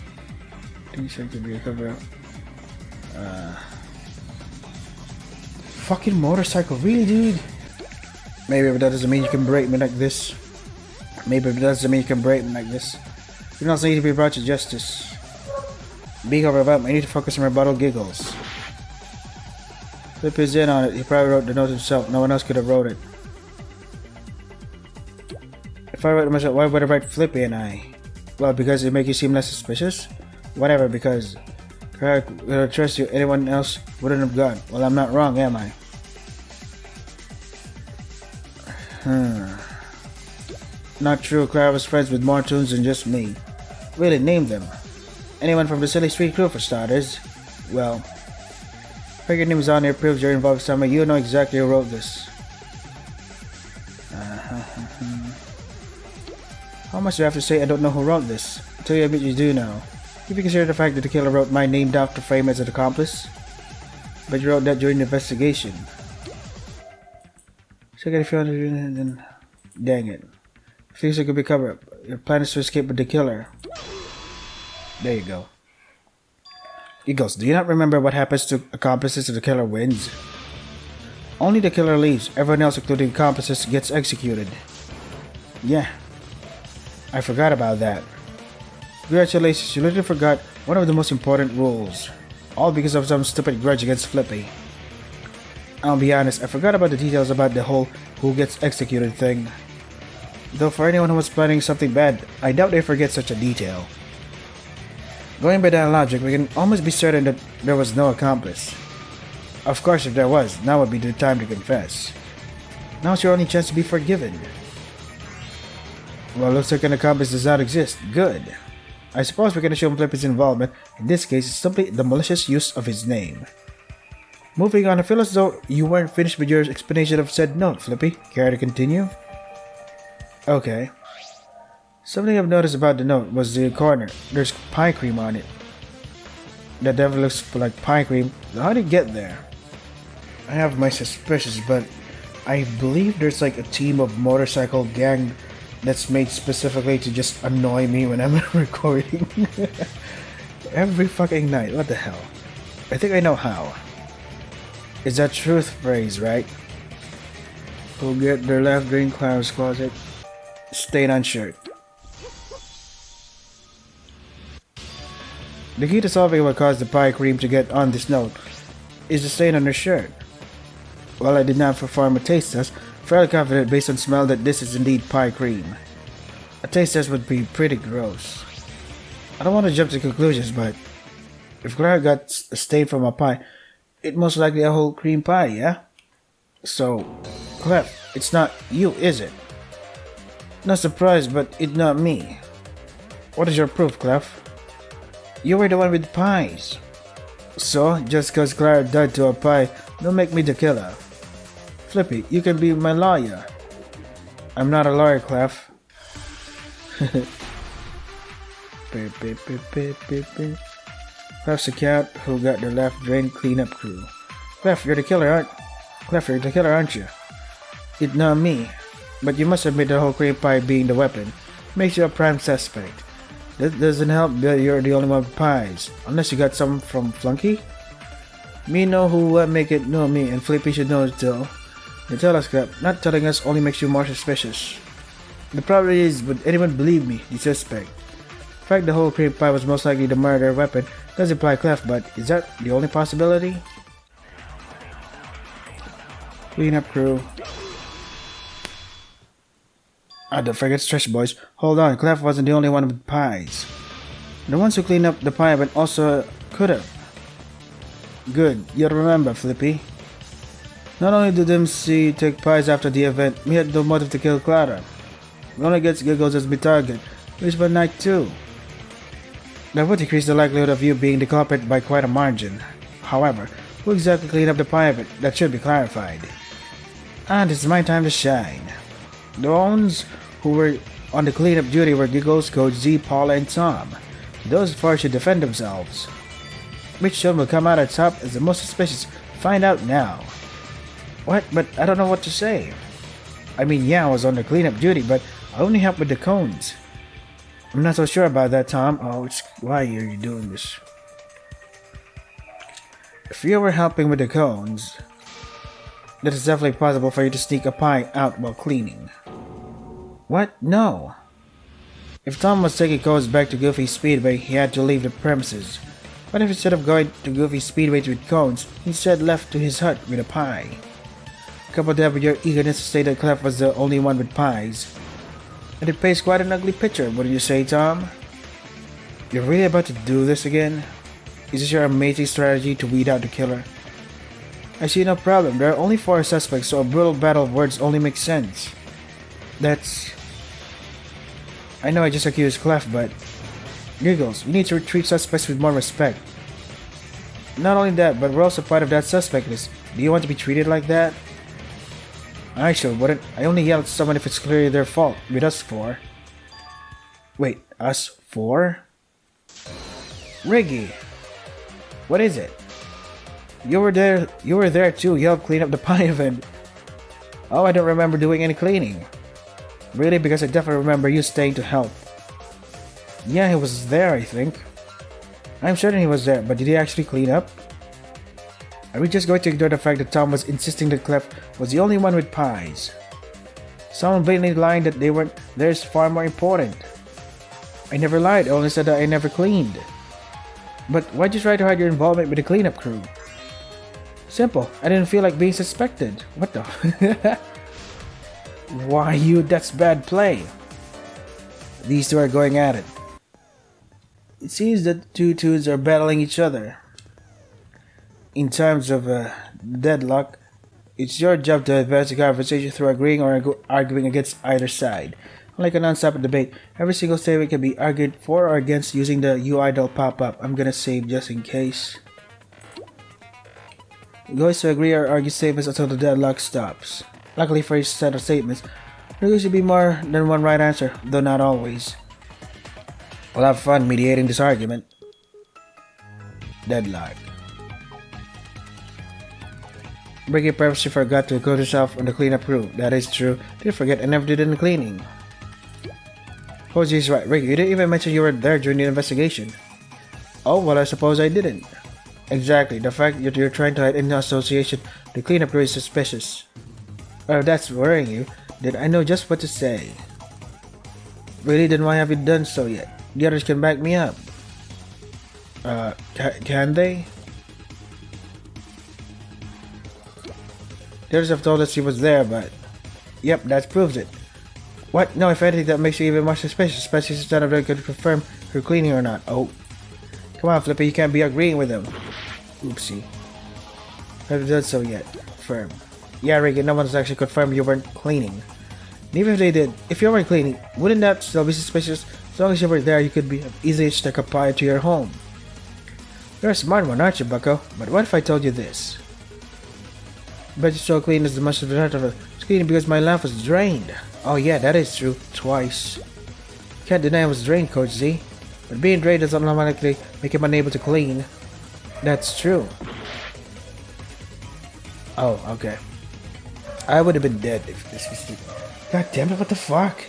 [SPEAKER 1] You said it could be a cover-up. Fucking motorcycle, really, dude? Maybe, but that doesn't mean you can break me like this. Maybe, but that doesn't mean you can break me like this. You don't need to be brought to justice. Be covered I need to focus on my rebuttal giggles. Flip is in on it. He probably wrote the note himself. No one else could have wrote it. If I wrote it myself, why would I write Flippy and I? Well, because it makes you seem less suspicious? Whatever, because I would trust you. Anyone else wouldn't have gone. Well, I'm not wrong, am I? Not true. Clara was friends with more Toons than just me. Really, name them. Anyone from the silly street crew, for starters. Well, if your name is on here, proves you're involved somewhere. You know exactly who wrote this. How much do I have to say I don't know who wrote this? Until you admit you do know. If you consider the fact that the killer wrote my name down to frame as an accomplice. But you wrote that during the investigation. Second, if you want to, then dang it. Things that could be covered up. Your plan is to escape with the killer. There you go. Eagles, do you not remember what happens to accomplices if the killer wins? Only the killer leaves. Everyone else, including accomplices, gets executed. Yeah. I forgot about that. Congratulations, you literally forgot one of the most important rules. All because of some stupid grudge against Flippy. I'll be honest, I forgot about the details about the whole who gets executed thing. Though for anyone who was planning something bad, I doubt they forget such a detail. Going by that logic, we can almost be certain that there was no accomplice. Of course, if there was, now would be the time to confess. Now's your only chance to be forgiven. Well, looks like an accomplice does not exist. Good. I suppose we can assume Flippy's involvement. In this case, it's simply the malicious use of his name. Moving on, I feel as though you weren't finished with your explanation of said note, Flippy. Care to continue? Okay. Something I've noticed about the note was the corner. There's pie cream on it. That definitely looks like pie cream. How did it get there? I have my suspicions, but I believe there's like a team of motorcycle gang that's made specifically to just annoy me when I'm recording. Every fucking night. What the hell? I think I know how. It's that truth phrase, right? Who'll get their left green Clara's closet? Stain on shirt. The key to solving what caused the pie cream to get on this note is the stain on her shirt. While I did not perform a taste test, fairly confident based on smell that this is indeed pie cream. A taste test would be pretty gross. I don't want to jump to conclusions, but if Clara got a stain from a pie, it's most likely a whole cream pie, yeah? So, Clef, it's not you, is it? Not surprised, but it's not me. What is your proof, Clef? You were the one with the pies. So, just cause Clara died to a pie, don't make me the killer. Flippy, you can be my lawyer. I'm not a lawyer, Clef. Clef's the cat who got the left drain cleanup crew. Clef, you're the killer, aren't you? It's not me. But you must admit the whole cream pie being the weapon makes you a prime suspect. That doesn't help that you're the only one with pies. Unless you got some from Flunky? Me know who make it know me, and Flippy should know it too. They tell us crap. Not telling us only makes you more suspicious. The problem is, would anyone believe me, the suspect? The fact the whole cream pie was most likely the murder weapon does imply Clef, but is that the only possibility? Cleanup crew. Don't forget stretch, boys. Hold on, Clef wasn't the only one with pies. The ones who cleaned up the pie but also could have. Good, you'll remember, Flippy. Not only did MC take pies after the event, we had no motive to kill Clara. It only gets giggles as we target, which by night too. That would decrease the likelihood of you being the culprit by quite a margin. However, who exactly cleaned up the pie of it? That should be clarified. And it's my time to shine. The ones who were on the cleanup duty were Giggles, Coach Z, Paula, and Tom. Those four should defend themselves. Which one will come out at top as the most suspicious? Find out now. What? But I don't know what to say. I mean, yeah, I was on the cleanup duty, but I only helped with the cones. I'm not so sure about that, Tom. Oh, why are you doing this? If you were helping with the cones, that is definitely possible for you to sneak a pie out while cleaning. What? No. If Tom was taking cones back to Goofy Speedway, he had to leave the premises. What if instead of going to Goofy Speedway with cones, he instead left to his hut with a pie? Couple that with your eagerness to say that Clef was the only one with pies. And it paints quite an ugly picture, wouldn't you say, Tom? You're really about to do this again? Is this your amazing strategy to weed out the killer? I see no problem. There are only 4 suspects, so a brutal battle of words only makes sense. That's... I know I just accused Clef, but... Giggles, you need to treat suspects with more respect. Not only that, but we're also part of that suspect list. Do you want to be treated like that? I sure wouldn't. I only yell at someone if it's clearly their fault, with us 4. Wait, us 4? Riggy! What is it? You were there too. You helped clean up the pie event. Oh, I don't remember doing any cleaning. Really? Because I definitely remember you staying to help. Yeah, he was there, I think. I'm certain he was there, but did he actually clean up? Are we just going to ignore the fact that Tom was insisting that Clef was the only one with pies? Someone blatantly lying that they weren't there is far more important. I never lied, I only said that I never cleaned. But why'd you try to hide your involvement with the cleanup crew? Simple, I didn't feel like being suspected. What the? Why you? That's bad play. These two are going at it. It seems that the two tunes are battling each other. In terms of deadlock, it's your job to advance the conversation through agreeing or arguing against either side. Unlike a non-stop debate, every single statement can be argued for or against using the You Idol pop-up. I'm gonna save just in case. It goes to agree or argue statements until the deadlock stops. Luckily for each set of statements, there used to be more than one right answer, though not always. We'll have fun mediating this argument. Deadlock. Ricky purposely forgot to include herself on the cleanup crew. That is true. Did forget I never did any cleaning. Josie's right. Ricky, you didn't even mention you were there during the investigation. Oh, well, I suppose I didn't. Exactly. The fact that you're trying to hide in association the cleanup crew is suspicious. Well, if that's worrying you, then I know just what to say. Really, then why have you done so yet? The others can back me up. Can they? The others have told us he was there, but... Yep, that proves it. What? No, if anything, that makes you even more suspicious, especially since none of them could confirm her cleaning or not. Oh. Come on, Flippy, you can't be agreeing with them. Oopsie. Haven't done so yet. Firm. Yeah, Regan, no one's actually confirmed you weren't cleaning. And even if they did, if you weren't cleaning, wouldn't that still be suspicious? As long as you were there, you could be easily stuck a pie to your home. You're a smart one, aren't you, bucko? But what if I told you this? Bet you're so clean as the much of the heart of it. It's clean because my lamp was drained. Oh yeah, that is true. Twice. Can't deny it was drained, Coach Z. But being drained doesn't automatically make him unable to clean. That's true. Oh, okay. I would have been dead if this was... God damn it, what the fuck?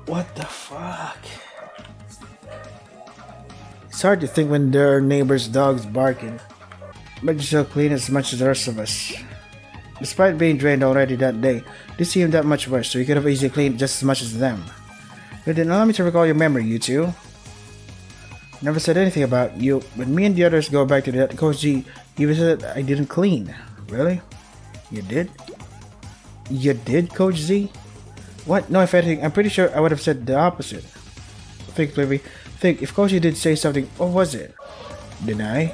[SPEAKER 1] What the fuck? It's hard to think when there are neighbors' dogs barking. But you still clean as much as the rest of us. Despite being drained already that day, this seemed that much worse, so you could have easily cleaned just as much as them. But then allow me to recall your memory, you two. Never said anything about you, but me and the others go back to that Coach G. Even said I didn't clean. Really? You did? You did, Coach Z? What? No, if anything, I'm pretty sure I would have said the opposite. Think, Livy. Think, if Coach G did say something, what was it? Deny?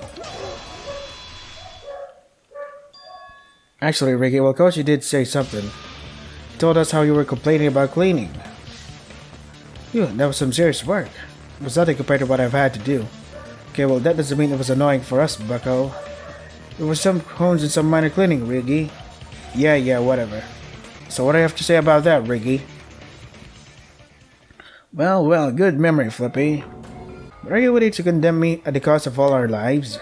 [SPEAKER 1] Actually, Ricky, well, Coach G did say something. He told us how you were complaining about cleaning. Phew, that was some serious work. It was nothing compared to what I've had to do. Okay, well, that doesn't mean it was annoying for us, bucko. There was some cones and some minor cleaning, Riggy. Yeah, whatever. So what do I have to say about that, Riggy? Well, good memory, Flippy. But are you willing to condemn me at the cost of all our lives?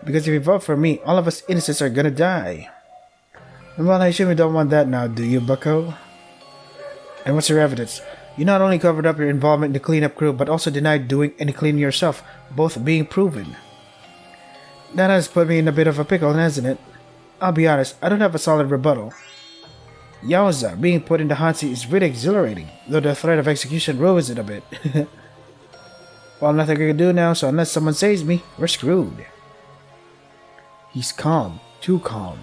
[SPEAKER 1] Because if you vote for me, all of us innocents are gonna die. And well, I assume you don't want that now, do you, bucko? And what's your evidence? You not only covered up your involvement in the cleanup crew, but also denied doing any cleaning yourself, both being proven. That has put me in a bit of a pickle, hasn't it? I'll be honest, I don't have a solid rebuttal. Yowza, being put in the hot seat is really exhilarating, though the threat of execution ruins it a bit. Well, nothing I can do now, so unless someone saves me, we're screwed. He's calm, too calm.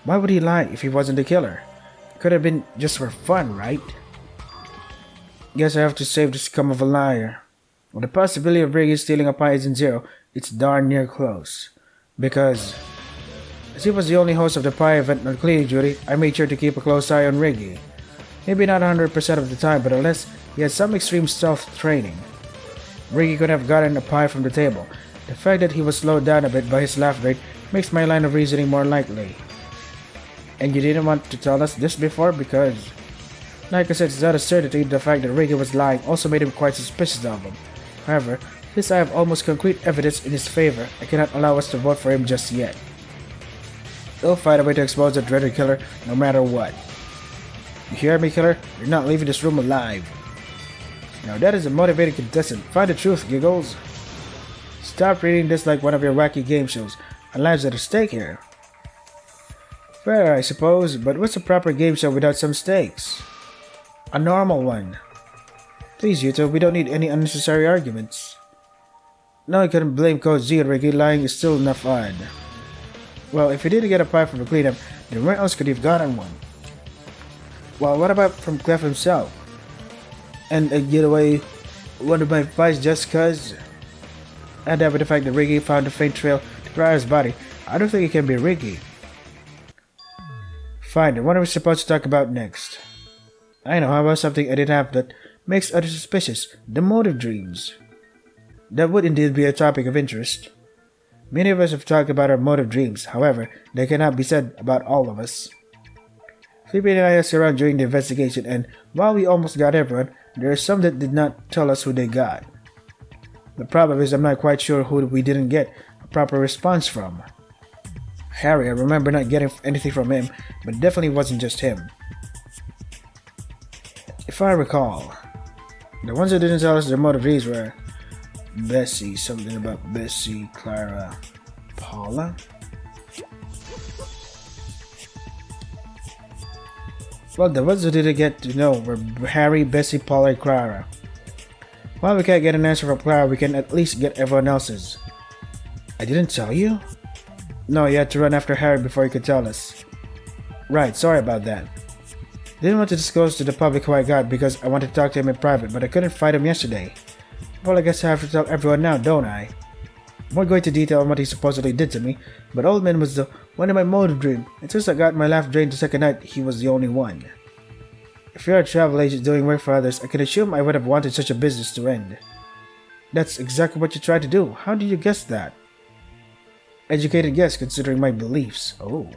[SPEAKER 1] Why would he lie if he wasn't the killer? Could have been just for fun, right? Guess I have to save the scum of a liar. When the possibility of Riggy stealing a pie isn't zero, it's darn near close. Because, as he was the only host of the pie event on cleaning duty, I made sure to keep a close eye on Riggy. Maybe not 100% of the time, but unless he had some extreme stealth training. Riggy could have gotten a pie from the table. The fact that he was slowed down a bit by his laugh rate makes my line of reasoning more likely. And you didn't want to tell us this before because, like I said, it's not a certainty the fact that Riggy was lying also made him quite suspicious of him. However, since I have almost concrete evidence in his favor, I cannot allow us to vote for him just yet. We'll find a way to expose the dreaded killer no matter what. You hear me, killer? You're not leaving this room alive. Now that is a motivated contestant. Find the truth, Giggles. Stop reading this like one of your wacky game shows. Our lives are at stake here. Fair, I suppose, but what's a proper game show without some stakes? A normal one. Please, Yuto, we don't need any unnecessary arguments. No, I couldn't blame Coach Z and Ricky. Lying is still enough odd. Well, if he didn't get a pie from the cleanup, then where else could he have gotten one? Well, what about from Clef himself? And get away one of my pies just cause? Add that with the fact that Ricky found a faint trail to Briar's body. I don't think it can be Ricky. Fine, then what are we supposed to talk about next? I know, how about something I didn't have that makes others suspicious? The motive dreams. That would indeed be a topic of interest. Many of us have talked about our motive dreams, however, they cannot be said about all of us. Flippy and I asked around during the investigation, and while we almost got everyone, there are some that did not tell us who they got. The problem is I'm not quite sure who we didn't get a proper response from. Harry, I remember not getting anything from him, but it definitely wasn't just him. If I recall, the ones that didn't tell us their motive dreams were Bessie, something about Bessie, Clara, Paula? Well, the ones who didn't get to know were Harry, Bessie, Paula, and Clara. While we can't get an answer from Clara, we can at least get everyone else's. I didn't tell you? No, you had to run after Harry before you could tell us. Right, sorry about that. Didn't want to disclose to the public who I got because I wanted to talk to him in private, but I couldn't find him yesterday. Well, I guess I have to tell everyone now, don't I? I won't go into detail on what he supposedly did to me, but Old Man was the one in my motive dream, and since I got my laugh drained the second night, he was the only one. If you're a travel agent doing work for others, I can assume I would have wanted such a business to end. That's exactly what you tried to do. How did you guess that? Educated guess, considering my beliefs. Oh.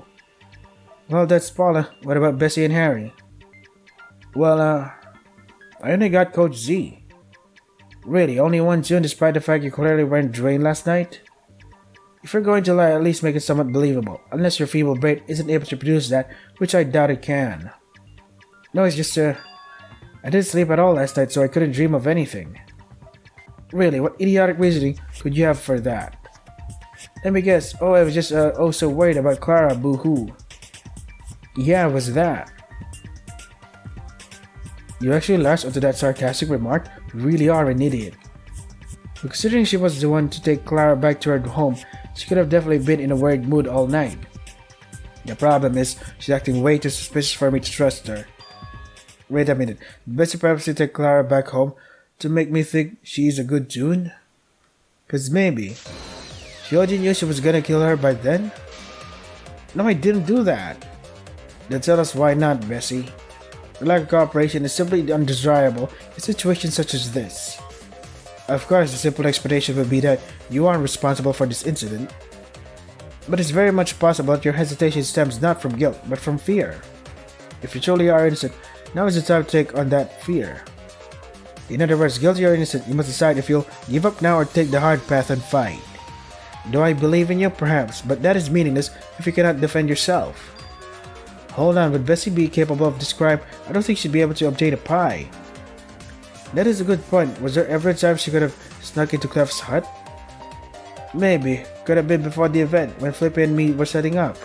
[SPEAKER 1] Well, that's Paula. What about Bessie and Harry? Well, I only got Coach Z. Really, only one tune despite the fact you clearly weren't drained last night? If you're going to lie, at least make it somewhat believable, unless your feeble brain isn't able to produce that, which I doubt it can. No, it's just, I didn't sleep at all last night, so I couldn't dream of anything. Really, what idiotic reasoning could you have for that? Let me guess. Oh, I was just oh so worried about Clara, boo-hoo. Yeah, it was that. You actually latched onto that sarcastic remark? You really are an idiot. But considering she was the one to take Clara back to her home, she could have definitely been in a worried mood all night. The problem is, she's acting way too suspicious for me to trust her. Wait a minute, did Bessie purposely take Clara back home to make me think she's a good tune? Cause maybe. She already knew she was gonna kill her by then? No, I didn't do that. Then tell us why not, Bessie. The lack of cooperation is simply undesirable in situations such as this. Of course, the simple explanation would be that you aren't responsible for this incident. But it's very much possible that your hesitation stems not from guilt, but from fear. If you truly are innocent, now is the time to take on that fear. In other words, guilty or innocent, you must decide if you'll give up now or take the hard path and fight. Do I believe in you? Perhaps, but that is meaningless if you cannot defend yourself. Hold on, would Bessie be capable of this crime? I don't think she'd be able to obtain a pie. That is a good point. Was there ever a time she could have snuck into Clef's hut? Maybe. Could have been before the event, when Flippy and me were setting up.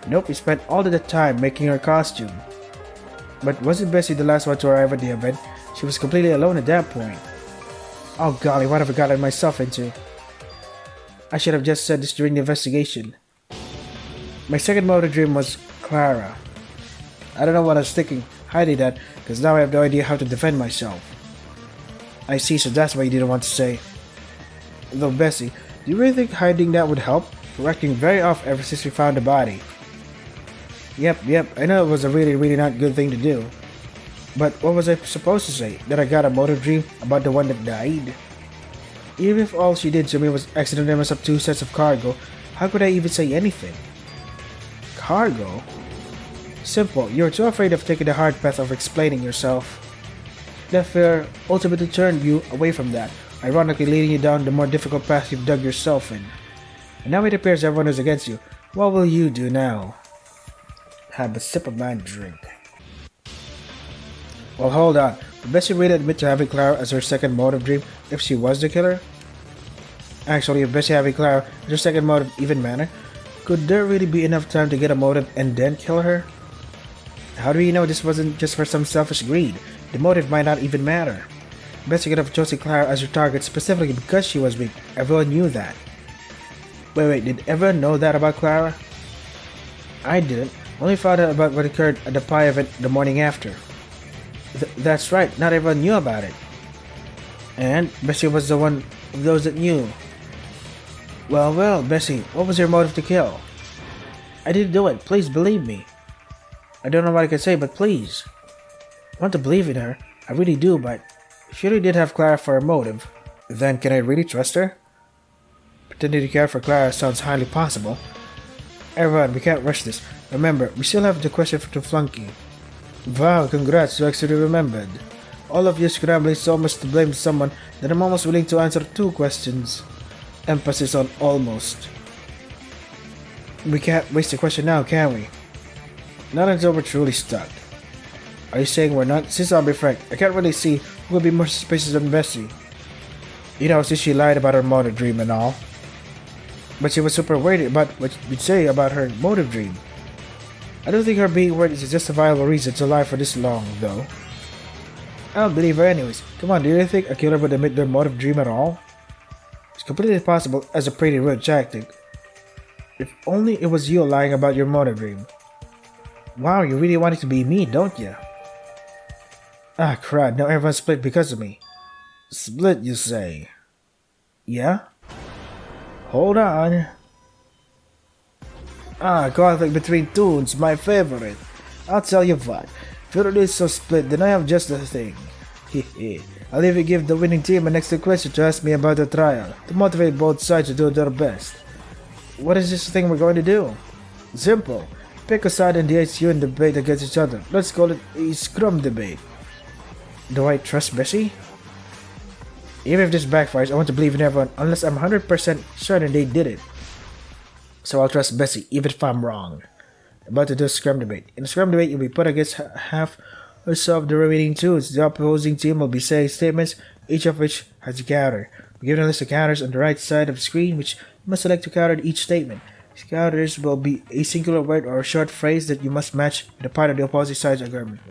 [SPEAKER 1] Nope, we spent all of the time making her costume. But wasn't Bessie the last one to arrive at the event? She was completely alone at that point. Oh golly, what have I gotten myself into? I should have just said this during the investigation. My second motive dream was Clara. I don't know what I was thinking, hiding that, because now I have no idea how to defend myself. I see, so that's why you didn't want to say. Though Bessie, do you really think hiding that would help? We're acting very off ever since we found the body. Yep, I know it was a really not good thing to do. But what was I supposed to say? That I got a motive dream about the one that died? Even if all she did to me was accidentally mess up 2 sets of cargo, how could I even say anything? Cargo? Simple, you're too afraid of taking the hard path of explaining yourself. That fear ultimately turned you away from that, ironically leading you down the more difficult path you've dug yourself in. And now it appears everyone is against you. What will you do now? Have a sip of my drink. Well, hold on. Would Bessie really admit to having Clara as her second motive dream if she was the killer? Actually, if Bessie having Clara as her second motive even matter, could there really be enough time to get a motive and then kill her? How do you know this wasn't just for some selfish greed? The motive might not even matter. Bessie could have chosen Clara as her target specifically because she was weak. Everyone knew that. Wait, did everyone know that about Clara? I didn't. Only found out about what occurred at the pie event the morning after. That's right, not everyone knew about it. And Bessie was the one of those that knew. Well, Bessie, what was your motive to kill? I didn't do it, please believe me. I don't know what I can say, but please. I want to believe in her, I really do, but if she really did have Clara for a motive, then can I really trust her? Pretending to care for Clara sounds highly possible. Everyone, we can't rush this. Remember, we still have the question for the flunky. Wow, congrats, you actually remembered. All of you scrambling so much to blame someone that I'm almost willing to answer 2 questions. Emphasis on almost. We can't waste the question now, can we? Not until we're truly stuck. Are you saying we're not? Since I'll be frank, I can't really see who would be more suspicious than Bessie. You know, since she lied about her motive dream and all. But she was super worried about what we'd say about her motive dream. I don't think her being worried is a justifiable reason to lie for this long, though. I don't believe her anyways. Come on, do you really think a killer would admit their motive dream at all? It's completely possible as a pretty rude tactic. If only it was you lying about your motive dream. Wow, you really want it to be me, don't you? Ah, crud, now everyone's split because of me. Split, you say? Yeah? Hold on. Conflict between Toons, my favorite. I'll tell you what, if you're really so split, then I have just the thing. Hehe. I'll even give the winning team an extra question to ask me about the trial, to motivate both sides to do their best. What is this thing we're going to do? Simple. Pick a side in the HU and debate against each other. Let's call it a scrum debate. Do I trust Bessie? Even if this backfires, I want to believe in everyone unless I'm 100% certain they did it. So I'll trust Bessie even if I'm wrong. About to do a scrum debate. In a scrum debate, you'll be put against half or so of the remaining Toons. The opposing team will be saying statements each of which has a counter. We're given a list of counters on the right side of the screen, which you must select to counter each statement. These counters will be a singular word or a short phrase that you must match with a part of the opposite side's argument.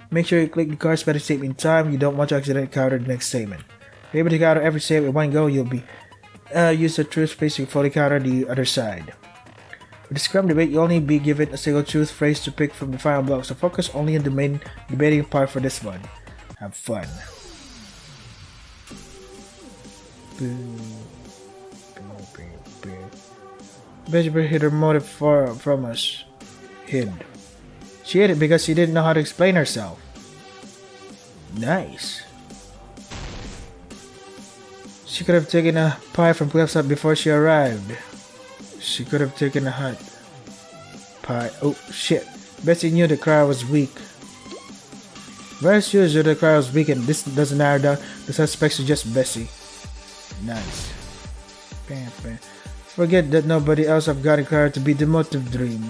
[SPEAKER 1] Make sure you click the corresponding statement in time. You don't want to accidentally counter the next statement. If you're able to counter every statement in one go, you'll be use the truth phrase to fully counter the other side. For the Scrum debate, you'll only be given a single truth phrase to pick from the final block, so focus only on the main debating part for this one. Have fun. Benjamin hid her motive from us. Hid. She hid it because she didn't know how to explain herself. Nice. She could have taken a pie from Cliff's hut before she arrived. She could have taken a hut. Pie. Oh, shit. Bessie knew the cry was weak. Very sure the cry was weak, and this doesn't narrow down the suspects to just Bessie. Nice. Bam, bam. Forget that nobody else have gotten Clara to be the motive dream.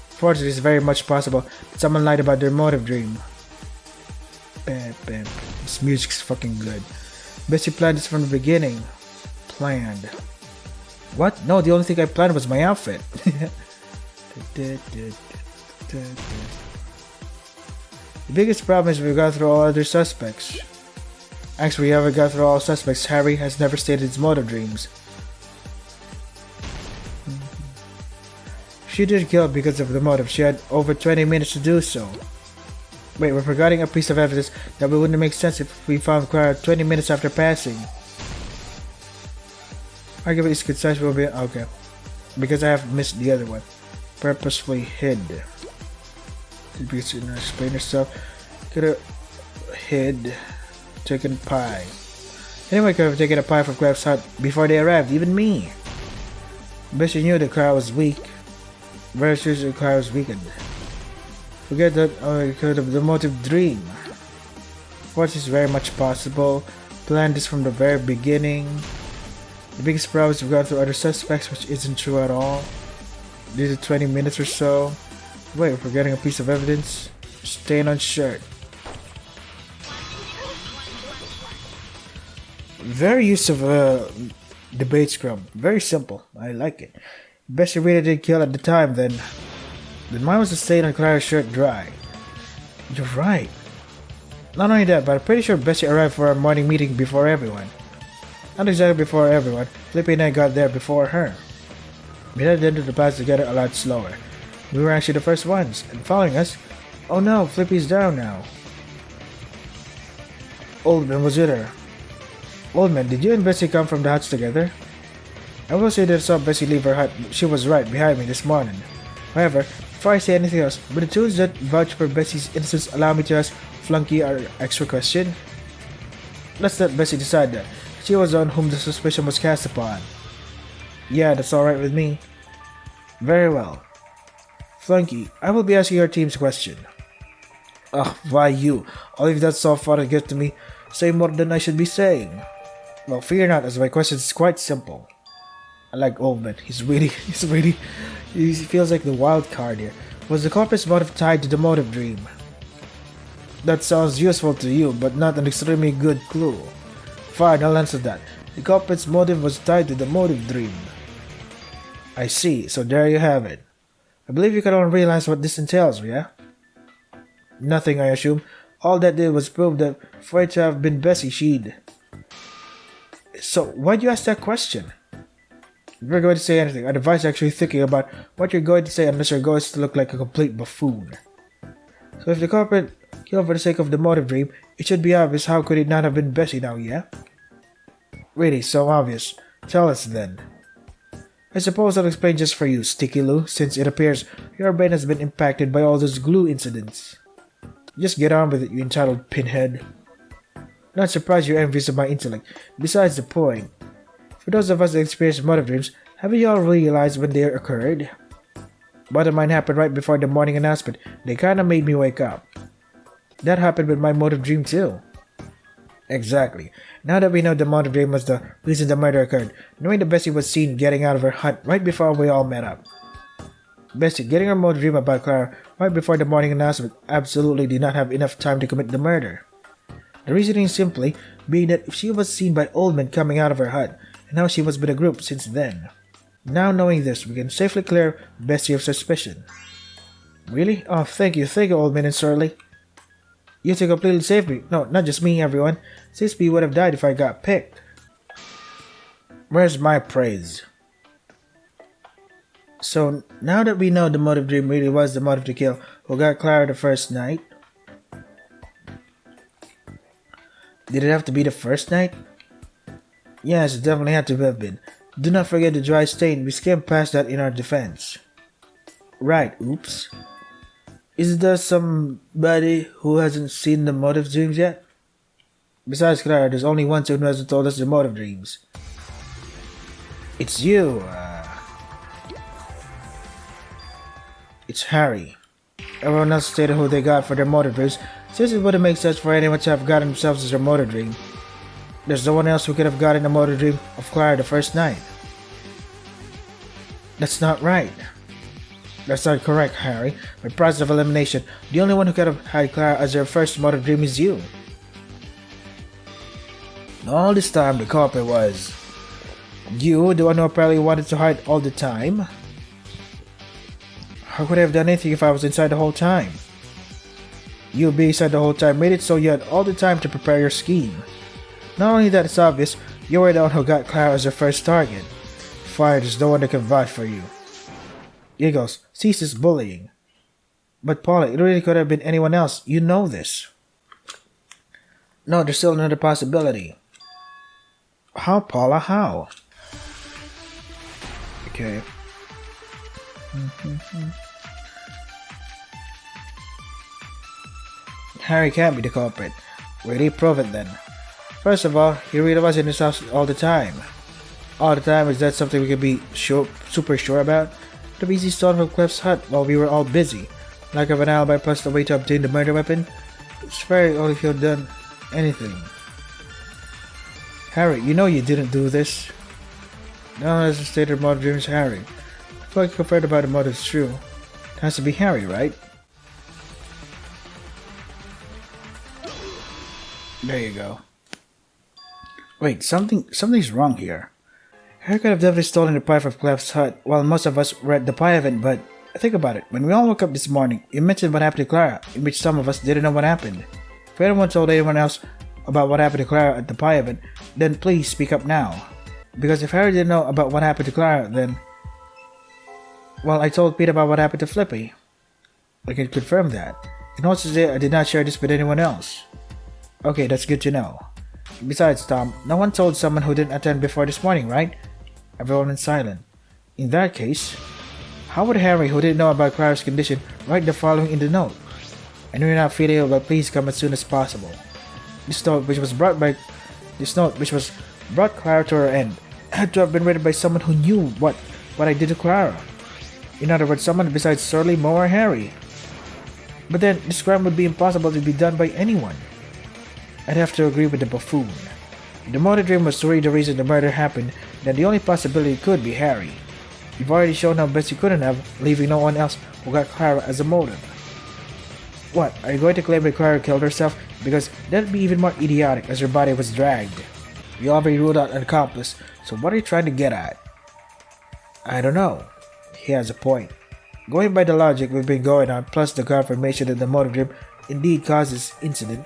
[SPEAKER 1] Fortunately, it's very much possible that someone lied about their motive dream. Bam, bam. This music's fucking good. Bessie planned this from the beginning. Planned. What? No, the only thing I planned was my outfit. The biggest problem is we got through all other suspects. Actually, we haven't got through all suspects. Harry has never stated his motive dreams. She did kill because of the motive. She had over 20 minutes to do so. Wait, we're forgetting a piece of evidence that wouldn't make sense if we found Clara 20 minutes after passing. Arguably, it's concise will be okay. Because I have missed the other one. Purposefully hid. Because she didn't explain herself. Could have hid. Taken pie. Anyone could have taken a pie from Cliff's hut before they arrived, even me. But she knew the Clara was weak. Very sure the Clara was weakened. Forget that it could have the motive dream. Of course, it's very much possible. Planned this from the very beginning. The biggest problem is we've gone through other suspects, which isn't true at all. These are 20 minutes or so. Wait, we're forgetting a piece of evidence. Stain on shirt. Very use of debate scrum. Very simple. I like it. Bessie really did kill at the time, then why was the stain on Clara's shirt dry? You're right. Not only that, but I'm pretty sure Bessie arrived for our morning meeting before everyone. Not exactly before everyone. Flippy and I got there before her. We had to enter the paths together a lot slower. We were actually the first ones, and following us. Oh no, Flippy's down now. Oldman was with her. Oldman, did you and Bessie come from the huts together? I will say that I saw Bessie leave her hut. She was right behind me this morning. However, before I say anything else, would the tunes that vouch for Bessie's innocence allow me to ask Flunky our extra question? Let's let Bessie decide that. She was on whom the suspicion was cast upon. Yeah, that's alright with me. Very well. Flunky, I will be asking your team's question. Ugh, why you? All you've done so far to get to me say more than I should be saying. Well, fear not, as my question is quite simple. I like Oldman. He feels like the wild card here. Was the culprit's motive tied to the motive dream? That sounds useful to you, but not an extremely good clue. Fine, I'll answer that. The culprit's motive was tied to the motive dream. I see, so there you have it. I believe you can all realize what this entails, yeah? Nothing, I assume. All that did was prove that for it to have been Bessie, she'd... So, why'd you ask that question? If you're going to say anything, I'd advise actually thinking about what you're going to say unless you're going to look like a complete buffoon. So if the culprit killed for the sake of the motive dream, it should be obvious. How could it not have been Bessie now, yeah? Really, so obvious. Tell us then. I suppose I'll explain just for you, Sticky Lou, since it appears your brain has been impacted by all those glue incidents. Just get on with it, you entitled pinhead. Not surprised you're envious of my intellect. Besides the point, for those of us that experience motive dreams, haven't you all realized when they occurred? But mine happened right before the morning announcement. They kinda made me wake up. That happened with my motive dream too. Exactly. Now that we know the motive dream was the reason the murder occurred, knowing that Bessie was seen getting out of her hut right before we all met up. Bessie getting her motive dream about Clara right before the morning announcement absolutely did not have enough time to commit the murder. The reasoning simply being that she was seen by old men coming out of her hut, and how she was with a group since then. Now knowing this, we can safely clear Bessie of suspicion. Really? Oh, thank you, old man and Surly. You two completely saved me. No, not just me, everyone. Sisby would have died if I got picked. Where's my praise? So, now that we know the motive dream really was the motive to kill who got Clara the first night, did it have to be the first night? Yes, it definitely had to have been. Do not forget the dry stain. We skimmed past that in our defense. Right, oops. Is there somebody who hasn't seen the motive dreams yet? Besides Clara, there's only one who hasn't told us the motive dreams. It's you, It's Harry. Everyone else stated who they got for their motive dreams, since it wouldn't make sense for anyone to have gotten themselves as their motive dream. There's no one else who could have gotten the motive dream of Clara the first night. That's not right. That's not correct, Harry. By process of elimination, the only one who could have had Clara as their first motive dream is you. All this time, the culprit was you, the one who apparently wanted to hide all the time. How could I have done anything if I was inside the whole time? You being inside the whole time made it so you had all the time to prepare your scheme. Not only that, it's obvious you were the one who got Clara as your first target. Fine, there's no one that can vouch for you. Giggles, cease this bullying. But Paula, it really could have been anyone else. You know this. No, there's still another possibility. How, Paula? How? Okay. Harry can't be the culprit. Really prove it then. First of all, he really was in his house all the time. All the time, is that something we could be super sure about? The BC stolen from Cliff's hut while we were all busy. Lack of an alibi plus the way to obtain the murder weapon? It's very odd if you've done anything. Harry, you know you didn't do this. No, as the stated motive dreams, Harry. I feel like compared about the motive's true. It has to be Harry, right? There you go. Wait, something's wrong here. Harry could have definitely stolen the pie from Clef's hut while most of us were at the pie event, but think about it. When we all woke up this morning, you mentioned what happened to Clara, in which some of us didn't know what happened. If anyone told anyone else about what happened to Clara at the pie event, then please speak up now. Because if Harry didn't know about what happened to Clara, then... Well, I told Pete about what happened to Flippy. I can confirm that. And also say I did not share this with anyone else. Okay, that's good to know. Besides, Tom, no one told someone who didn't attend before this morning, right? Everyone is silent. In that case, how would Harry, who didn't know about Clara's condition, write the following in the note? I know you're not feeling ill, but please come as soon as possible. This note, which was brought Clara to her end, had to have been written by someone who knew what I did to Clara. In other words, someone besides Surly, Mo, or Harry. But then, this crime would be impossible to be done by anyone. I'd have to agree with the buffoon. If the motive dream was truly the reason the murder happened, then the only possibility could be Harry. You've already shown how best you couldn't have, leaving no one else who got Clara as a motive. What, are you going to claim that Clara killed herself? Because that'd be even more idiotic as her body was dragged. You already ruled out an accomplice, so what are you trying to get at? I don't know. He has a point. Going by the logic we've been going on, plus the confirmation that the motive dream indeed caused this incident,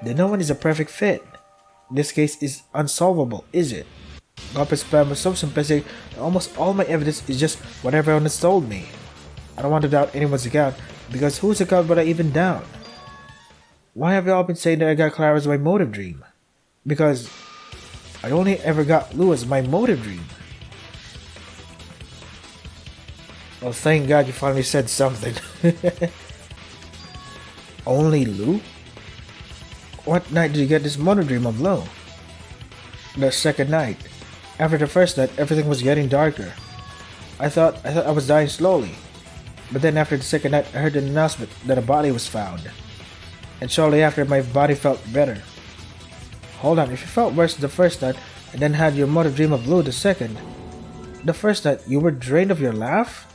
[SPEAKER 1] then no one is a perfect fit. This case is unsolvable, is it? Culprit's plan was so simplistic that almost all my evidence is just what everyone has told me. I don't want to doubt anyone's account, because whose account would I even doubt? Why have you all been saying that I got Clara as my motive dream? Because I only ever got Lou as my motive dream. Well, thank God you finally said something. Only Lou? What night did you get this motive dream of Lou? The second night. After the first night, everything was getting darker. I thought I was dying slowly. But then after the second night, I heard an announcement that a body was found. And shortly after, my body felt better. Hold on, if you felt worse the first night, and then had your motive dream of Lou the second, the first night, you were drained of your laugh?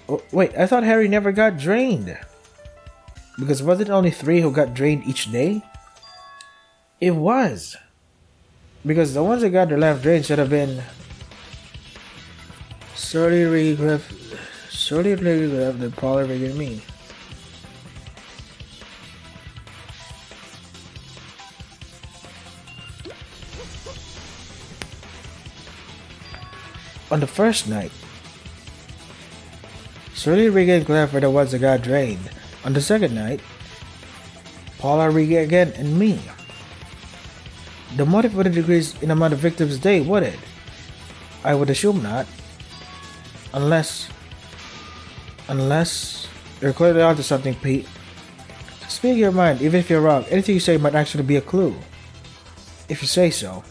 [SPEAKER 1] Oh, wait, I thought Harry never got drained. Because wasn't it only 3 who got drained each day? It was. Because the ones that got their left drain should have been Sorry regret the Paula and me. On the first night, Shirley, Regan, and Claire were the ones that got drained. On the second night, Paula, Regan again, and me. The motive would decrease in amount of victims day, would it? I would assume not. Unless you're clearly onto something, Pete. Speak your mind, even if you're wrong, anything you say might actually be a clue. If you say so.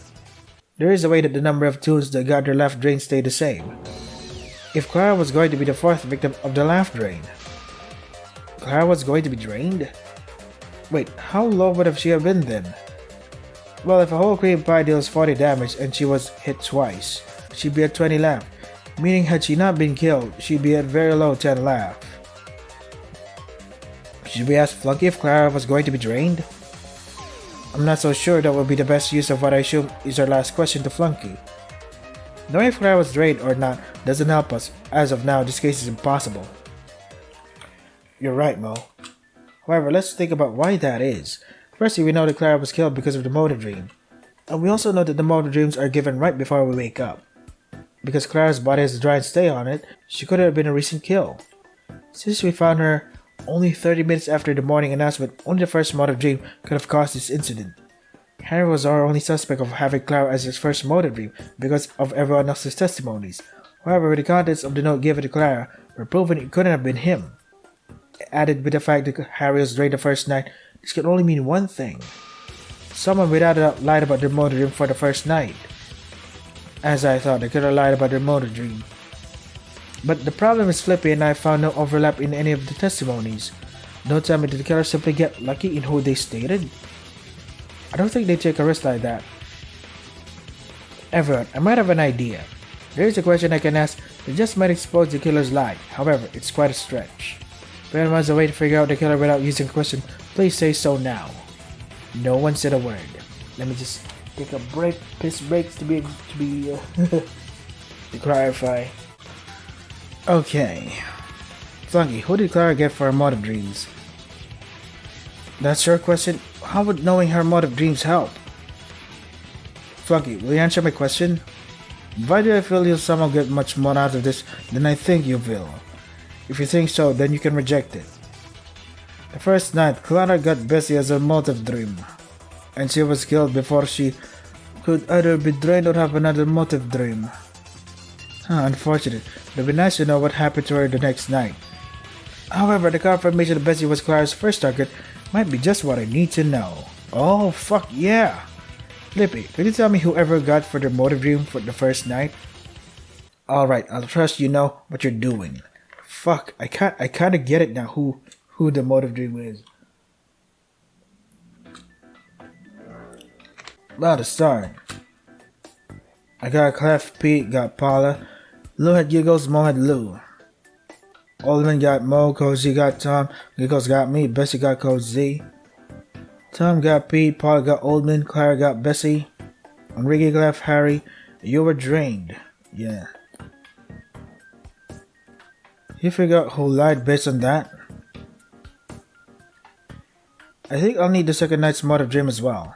[SPEAKER 1] There is a way that the number of toons that got their left drain stay the same. If Clara was going to be the fourth victim of the left drain, Clara was going to be drained? Wait, how low would have she have been then? Well, if a whole cream pie deals 40 damage and she was hit twice, she'd be at 20 left, meaning had she not been killed, she'd be at very low 10 left. Should we ask Flunky if Clara was going to be drained? I'm not so sure that would be the best use of what I assume is our last question to Flunky. Knowing if Clara was drained or not doesn't help us. As of now, this case is impossible. You're right, Mo. However, let's think about why that is. Firstly, we know that Clara was killed because of the motive dream. And we also know that the motive dreams are given right before we wake up. Because Clara's body has a dry and stay on it, she could have been a recent kill. Since we found her only 30 minutes after the morning announcement, only the first motive dream could have caused this incident. Henry was our only suspect of having Clara as his first motive dream because of everyone else's testimonies. However, with the contents of the note given to Clara, we're proven it couldn't have been him. Added with the fact that Harry was drained the first night, this can only mean one thing. Someone without a doubt lied about their motive dream for the first night. As I thought, they could have lied about their motive dream. But the problem is Flippy and I found no overlap in any of the testimonies. Don't tell me did the killer simply get lucky in who they stated? I don't think they take a risk like that. Everyone, I might have an idea. There is a question I can ask that just might expose the killer's lie. However, it's quite a stretch. If anyone has a way to figure out the killer without using a question, please say so now. No one said a word. Let me just take a break, piss breaks to clarify. Okay. Flunky, who did Clara get for her motive dreams? That's your question? How would knowing her motive dreams help? Flunky, will you answer my question? Why do I feel you'll somehow get much more out of this than I think you will? If you think so, then you can reject it. The first night, Clara got busy as her motive dream, and she was killed before she could either be drained or have another motive dream. Unfortunate. It would be nice to know what happened to her the next night. However, the confirmation that Bessie was Clara's first target might be just what I need to know. Oh, fuck yeah! Flippy, could you tell me whoever got for their motive dream for the first night? Alright, I'll trust you know what you're doing. Fuck, I kinda get it now who the motive dream is. Well, to start, I got Clef, Pete got Paula, Lou had Giggles, Mo had Lou. Oldman got Mo, Cozy got Tom, Giggles got me, Bessie got Cozy. Tom got Pete, Paula got Oldman, Clara got Bessie. Enrique left Harry, you were drained. Yeah. You figure out who lied based on that? I think I'll need the second night's motive dream as well.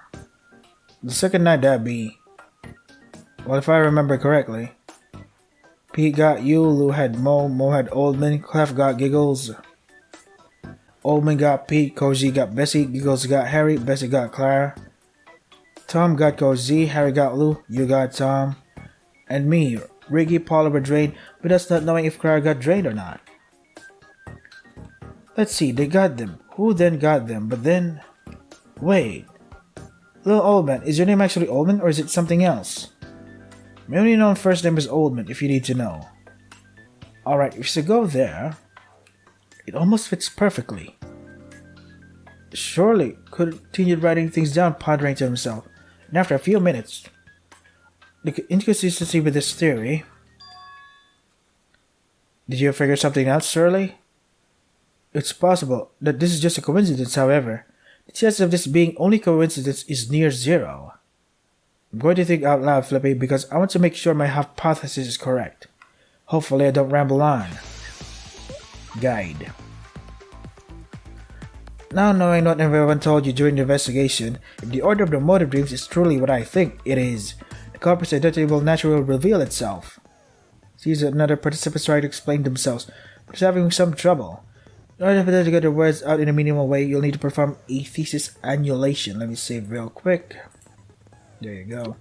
[SPEAKER 1] The second night that'd be... Well, if I remember correctly, Pete got you, Lou had Mo, Mo had Oldman, Clef got Giggles. Oldman got Pete, Cozy got Bessie, Giggles got Harry, Bessie got Clara. Tom got Cozy, Harry got Lou, you got Tom. And me, Ricky, Paula were drained, but us not knowing if Clara got drained or not. Let's see, they got them. Who then got them? But then... Wait. Little Oldman, is your name actually Oldman or is it something else? My only known first name is Oldman, if you need to know. Alright, if you go there, it almost fits perfectly. Surely continued writing things down, pondering to himself, and after a few minutes, the inconsistency with this theory. Did you figure something out, Surly? It's possible that this is just a coincidence, however. The chance of this being only coincidence is near zero. I'm going to think out loud, Flippy, because I want to make sure my hypothesis is correct. Hopefully I don't ramble on. Guide. Now knowing what everyone told you during the investigation, if the order of the motive dreams is truly what I think it is, the culprit's identity will naturally reveal itself. Sees another participants try to explain themselves, but is having some trouble. In order for them to get their words out in a meaningful way, you'll need to perform a thesis annulation. Let me save real quick. There you go.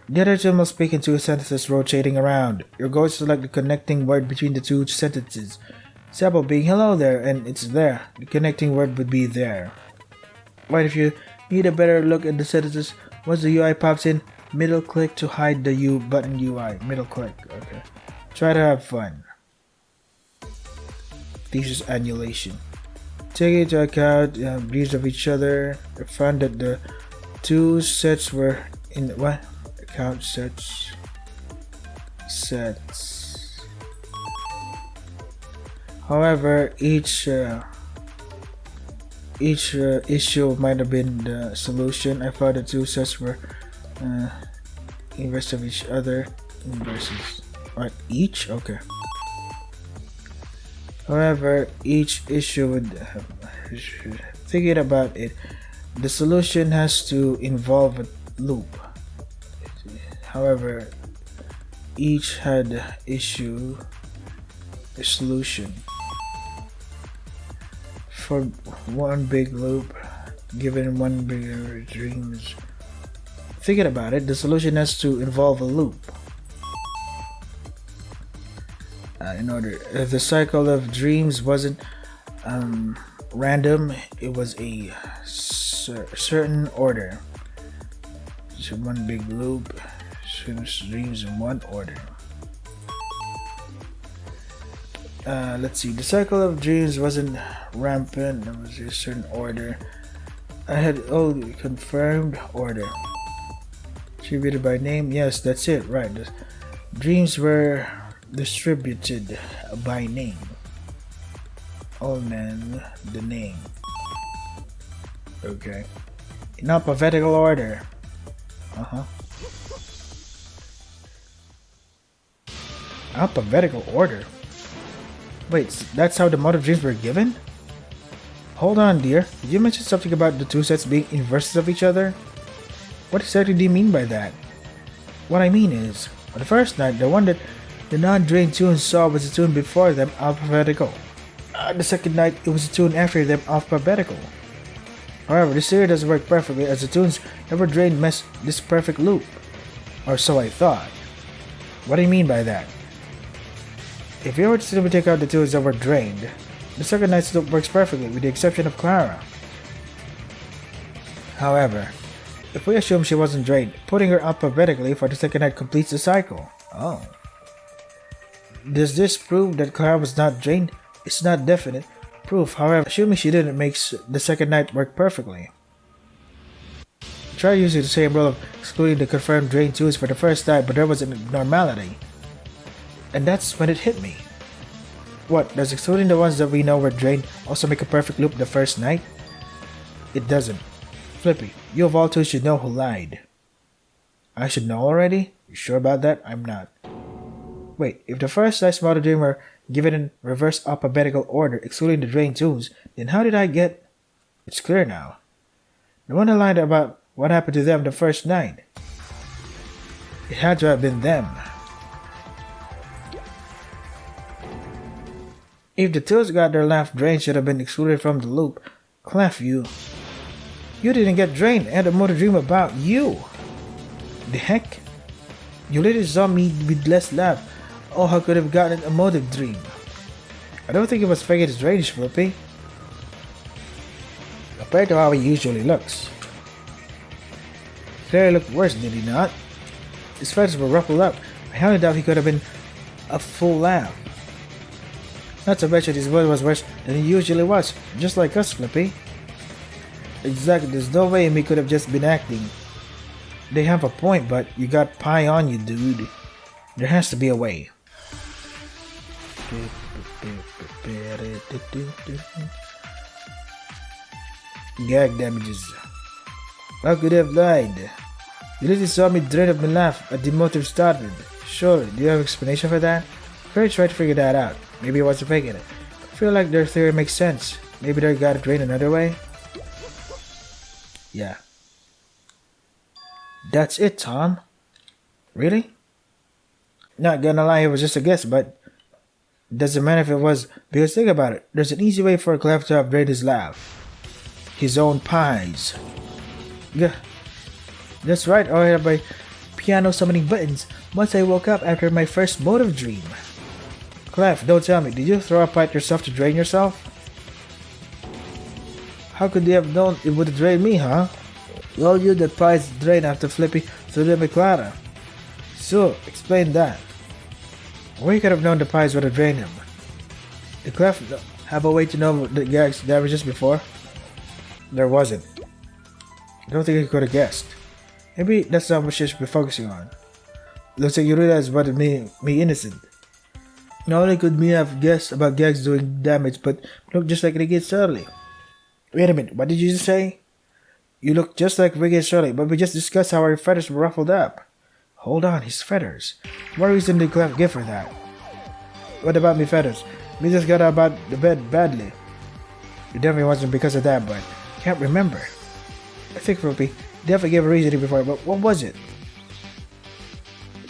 [SPEAKER 1] The other two will speak in two sentences rotating around. Your goal is to select the connecting word between the two sentences. Example being hello there, and it's there. The connecting word would be there. Right, if you need a better look at the sentences, once the UI pops in, middle click to hide the U button UI. Middle click, okay. Try to have fun. Thesis annulation. Take into account views of each other. I found that the two sets were in what? Account sets. However, each issue might have been the solution. I found the two sets were inverse of each other. Inverses. Right, each? Okay. However, each issue would have, thinking about it, the solution has to involve a loop. However, each had issue a solution. For one big loop, given one bigger dreams. Thinking about it, the solution has to involve a loop. In order, if the cycle of dreams wasn't random, it was a certain order. So one big loop, certain dreams in one order. Let's see, the cycle of dreams wasn't rampant, it was a certain order. I had confirmed order. Distributed by name, yes, that's it, right. The dreams were distributed by name. Oh man, the name. Okay. In alphabetical order. Alphabetical order? Wait, that's how the motive dreams were given? Hold on, dear. Did you mention something about the two sets being inverses of each other? What exactly do you mean by that? What I mean is, on the first night, the one that the non-drained tunes saw was the tune before them, alphabetical. The second night, it was the tune after them, alphabetical. However, this theory doesn't work perfectly as the tunes that were drained mess this perfect loop. Or so I thought. What do you mean by that? If you were to simply take out the tunes that were drained, the second night's loop works perfectly with the exception of Clara. However, if we assume she wasn't drained, putting her alphabetically for the second night completes the cycle. Oh. Does this prove that Clara was not drained? It's not definite proof, however, assuming she didn't makes the second night work perfectly. Try using the same rule of excluding the confirmed drained tunes for the first night, but there was an abnormality. And that's when it hit me. What, does excluding the ones that we know were drained also make a perfect loop the first night? It doesn't. Flippy, you of all two should know who lied. I should know already? You sure about that? I'm not. Wait, if the first night's motive dream were given in reverse alphabetical order, excluding the drained tunes, then how did I get... It's clear now. The one who lied about what happened to them the first night. It had to have been them. If the tunes got their laugh drained should have been excluded from the loop, Clef, you didn't get drained and the motive dream about you. The heck? You literally saw me with less laugh. Oh, how could have gotten a motive dream? I don't think it was fake, it's drainage, Flippy. Compared to how he usually looks. Clearly looked worse, did he not? His feathers were ruffled up. I highly doubt he could have been a full laugh. Not to mention his voice was worse than he usually was, just like us, Flippy. Exactly, there's no way he could have just been acting. They have a point, but you got pie on you, dude. There has to be a way. Gag damages. How could I have lied? You literally saw me drain up my laugh at the motive started. Surely, do you have an explanation for that? Very try to figure that out. Maybe I wasn't faking it. I feel like their theory makes sense. Maybe they got it drained another way? Yeah. That's it, Tom. Really? Not gonna lie, it was just a guess, but it doesn't matter if it was, because think about it. There's an easy way for Clef to upgrade his laugh. His own pies. Yeah. That's right, I had my piano summoning buttons once I woke up after my first motive dream. Clef, don't tell me, did you throw a pie at yourself to drain yourself? How could they have known it would drain me, huh? Well, you that pies drain after flipping through them with Clara. So, explain that. Or you could have known the pies would have drained him. Did Clef have a way to know the gag's damages before? There wasn't. I don't think he could have guessed. Maybe that's not what she should be focusing on. Looks like you realize what it made me innocent. Not only could me have guessed about gags doing damage, but look just like Ricky and Shirley. Wait a minute, what did you just say? You look just like Ricky and Shirley, but we just discussed how our feathers were ruffled up. Hold on, his feathers. What reason did Clef give for that? What about me feathers? Me just got out about the bed badly. It definitely wasn't because of that, but can't remember. I think Rupi definitely gave a reason before, but what was it?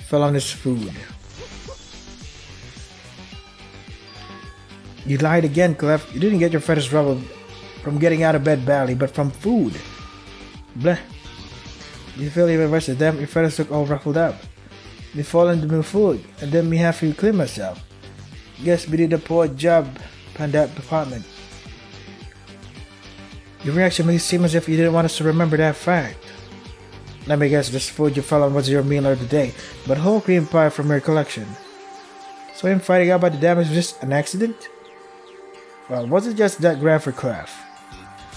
[SPEAKER 1] Fell on his food. You lied again, Clef. You didn't get your feathers ruffled from getting out of bed badly, but from food. Bleh. You feel even worse than them, your feathers look all ruffled up. They fall into my food, and then me have to clean myself. Guess we did a poor job on that department. Your reaction makes it seem as if you didn't want us to remember that fact. Let me guess, this food you fell on was your meal of the day, but whole cream pie from your collection. So him finding out about the damage was just an accident? Well, was it just that grand for Clef?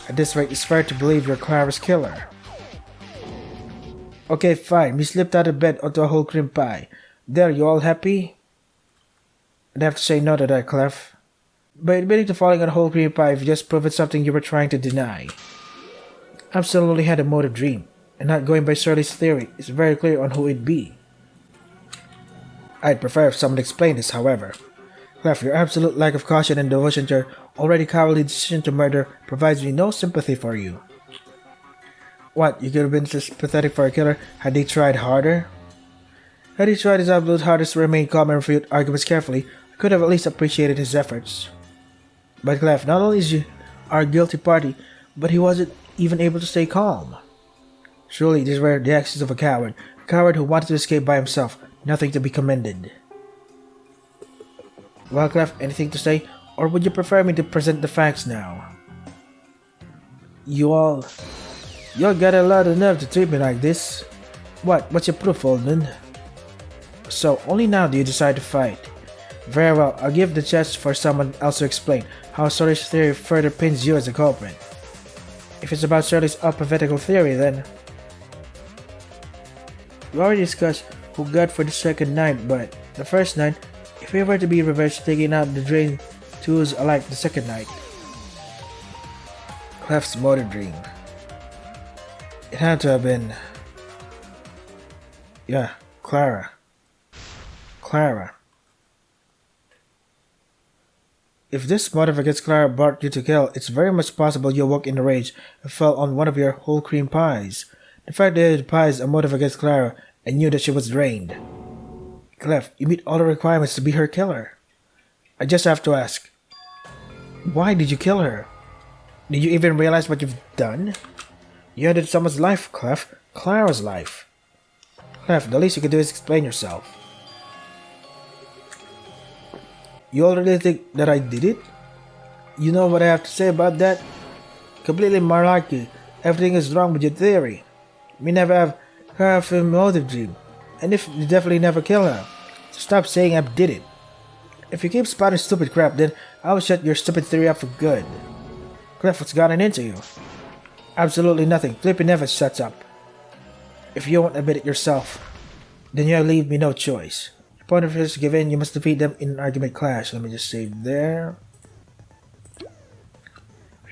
[SPEAKER 1] At this rate, it's fair to believe you're Clara's killer. Okay, fine. We slipped out of bed onto a whole cream pie. There, you all happy? I'd have to say no to that, Clef. By admitting to falling on a whole cream pie, you've just proven something you were trying to deny. Absolutely had a motive dream, and not going by Shirley's theory is very clear on who it'd be. I'd prefer if someone explained this, however. Clef, your absolute lack of caution and devotion to your already cowardly decision to murder provides me no sympathy for you. What, you could have been sympathetic for a killer had they tried harder? Had he tried his absolute hardest to remain calm and refute arguments carefully, I could have at least appreciated his efforts. But Clef, not only is he our guilty party, but he wasn't even able to stay calm. Surely these were the actions of a coward who wanted to escape by himself, nothing to be commended. Well, Clef, anything to say, or would you prefer me to present the facts now? Y'all got a lot of nerve to treat me like this. What's your proof, Oldman? So, only now do you decide to fight. Very well, I'll give the chance for someone else to explain how Shirley's theory further pins you as a culprit. If it's about Shirley's alphabetical theory, then... We already discussed who got for the second night, but the first night, if we were to be reversed, taking out the drain tools alike the second night. Clef's motive dream. It had to have been... Yeah, Clara. If this motive against Clara brought you to kill, it's very much possible you awoke in a rage and fell on one of your whole cream pies. The fact that the pies a motive against Clara and knew that she was drained. Clef, you meet all the requirements to be her killer. I just have to ask, why did you kill her? Did you even realize what you've done? You ended someone's life, Clef. Clara's life. Clef, the least you can do is explain yourself. You already think that I did it? You know what I have to say about that? Completely malarkey. Everything is wrong with your theory. We never have a motive dream. And if you definitely never kill her. So stop saying I did it. If you keep spouting stupid crap, then I'll shut your stupid theory up for good. Clef, what's gotten into you? Absolutely nothing. Flippy never shuts up. If you won't admit it yourself, then you leave me no choice. Your point of view is given, you must defeat them in an argument clash. Let me just save there.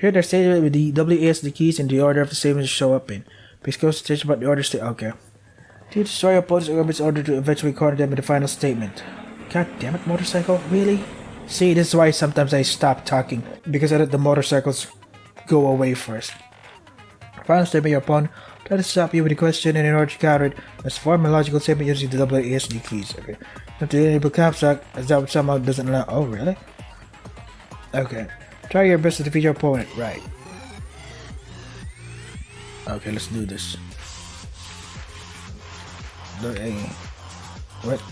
[SPEAKER 2] Here they're stated with the WASD keys in the order of the statements show up in. Please concentrate about the order state. Okay. To destroy your opponent's orbits in order to eventually corner them in the final statement. God damn it, motorcycle. Really? See, this is why sometimes I stop talking. Because I let the motorcycles go away first. Final statement, your opponent try to stop you with a question, and in order to counter it, must form a logical statement using the WASD keys. Okay. Have to enable caps lock, as that somehow doesn't allow. Oh, really? Okay. Try your best to defeat your opponent. Right. Okay, let's do this. What?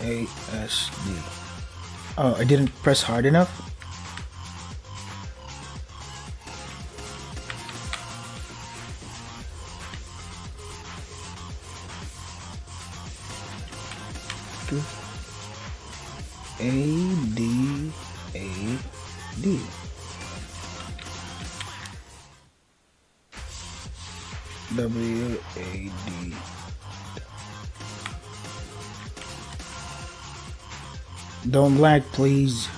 [SPEAKER 2] ASD. Oh, I didn't press hard enough? A-D. W-A-D. Don't lag, please.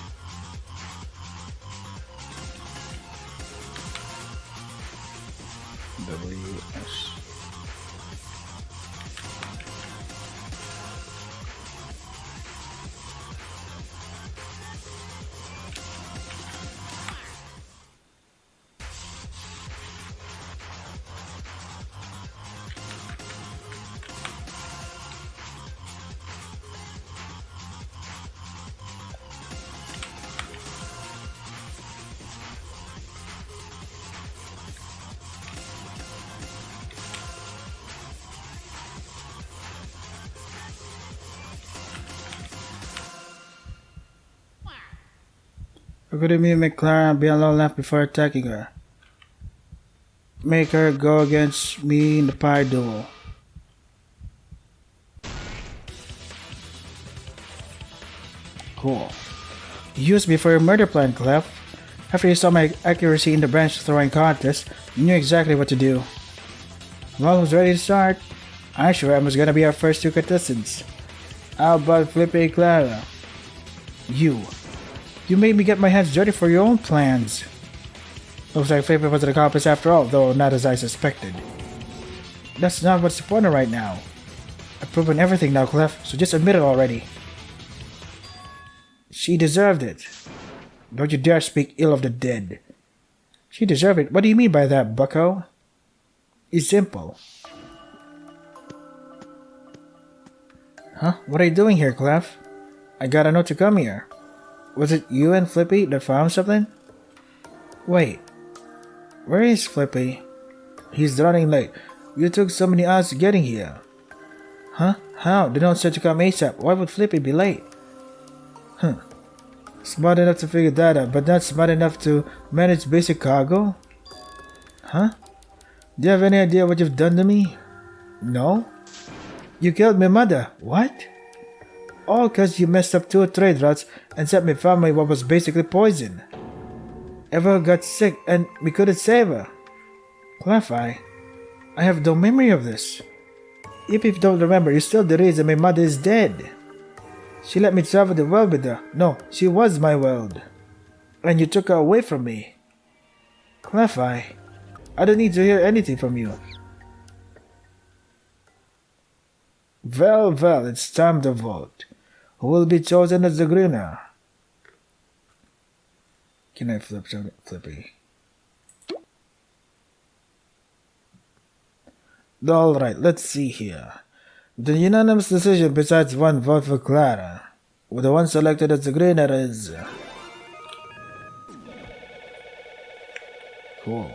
[SPEAKER 2] W-S. How could it be make Clara be alone left before attacking her? Make her go against me in the pie duel. Cool. You used me for your murder plan, Clef. After you saw my accuracy in the branch throwing contest, you knew exactly what to do. Well, who's ready to start? I'm sure Emma's gonna be our first two contestants. How about Flippy Clara? You made me get my hands dirty for your own plans. Looks like Flippy was an accomplice after all, though not as I suspected. That's not what's important right now. I've proven everything now, Clef, so just admit it already. She deserved it. Don't you dare speak ill of the dead. She deserved it. What do you mean by that, bucko? It's simple. Huh? What are you doing here, Clef? I got a note to come here. Was it you and Flippy that found something? Wait. Where is Flippy? He's running late. You took so many hours getting here. Huh? How? The note said to come ASAP. Why would Flippy be late? Smart enough to figure that out, but not smart enough to manage basic cargo? Huh? Do you have any idea what you've done to me? No? You killed my mother. What? All because you messed up 2 trade routes and sent my family what was basically poison. Eva got sick and we couldn't save her. Clef, I have no memory of this. If you don't remember, you're still the reason my mother is dead. She let me travel the world with her. No, she was my world. And you took her away from me. Clef, I don't need to hear anything from you. Well, it's time to vote. Who will be chosen as the winner? Can I flip something? Flippy? Alright, let's see here. The unanimous decision besides one vote for Clara. The one selected as the winner is... Cool.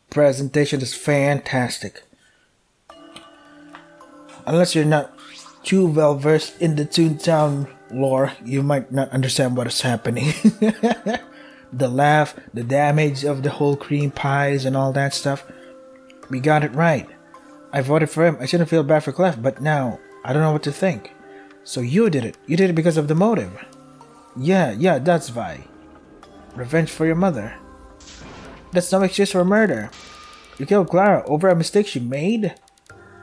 [SPEAKER 2] Presentation is fantastic. Unless you're not too well versed in the Toontown lore, you might not understand what is happening. The laugh, the damage of the whole cream pies and all that stuff. We got it right. I voted for him. I shouldn't feel bad for Clef, but now I don't know what to think. So you did it. You did it because of the motive. Yeah, that's why. Revenge for your mother. That's no excuse for murder. You killed Clara over a mistake she made?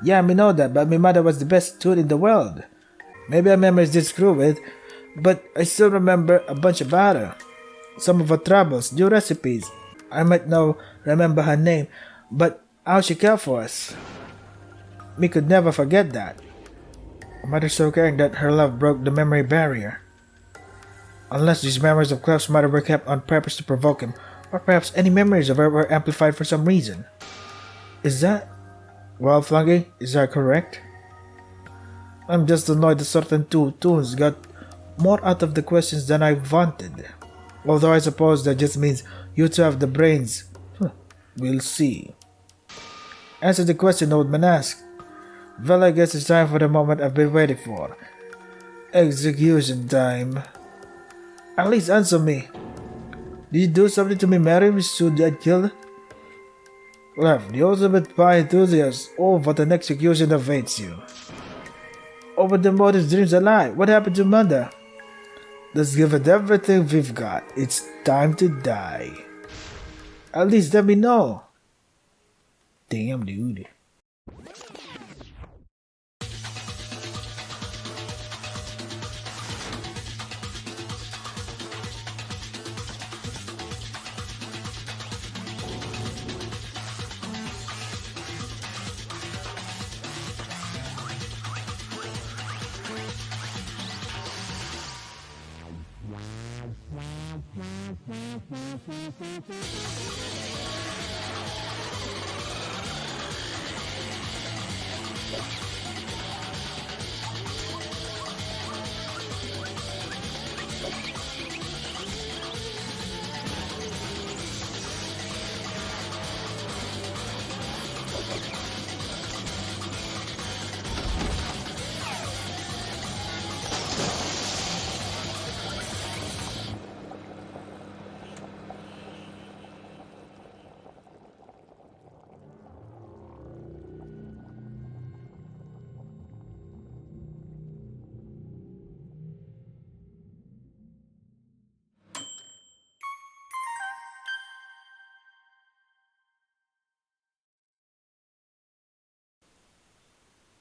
[SPEAKER 2] Yeah, me know that, but my mother was the best toon in the world. Maybe our memories did screw with, but I still remember a bunch about her. Some of her troubles, new recipes. I might not remember her name, but how she cared for us. Me could never forget that. My mother's so caring that her love broke the memory barrier. Unless these memories of Clef's mother were kept on purpose to provoke him, or perhaps any memories of her were amplified for some reason. Is that... Well, Flunky, is that correct? I'm just annoyed that certain two toons got more out of the questions than I wanted. Although I suppose that just means you two have the brains. We'll see. Answer the question, old man asked. Well, I guess it's time for the moment I've been waiting for. Execution time. At least answer me. Did you do something to me, Mary, which should I killed? Left, the ultimate pie enthusiast. Oh, what an execution awaits you. Over the motives, dreams a lie. What happened to Mother? Let's give it everything we've got. It's time to die. At least let me know. Damn, dude.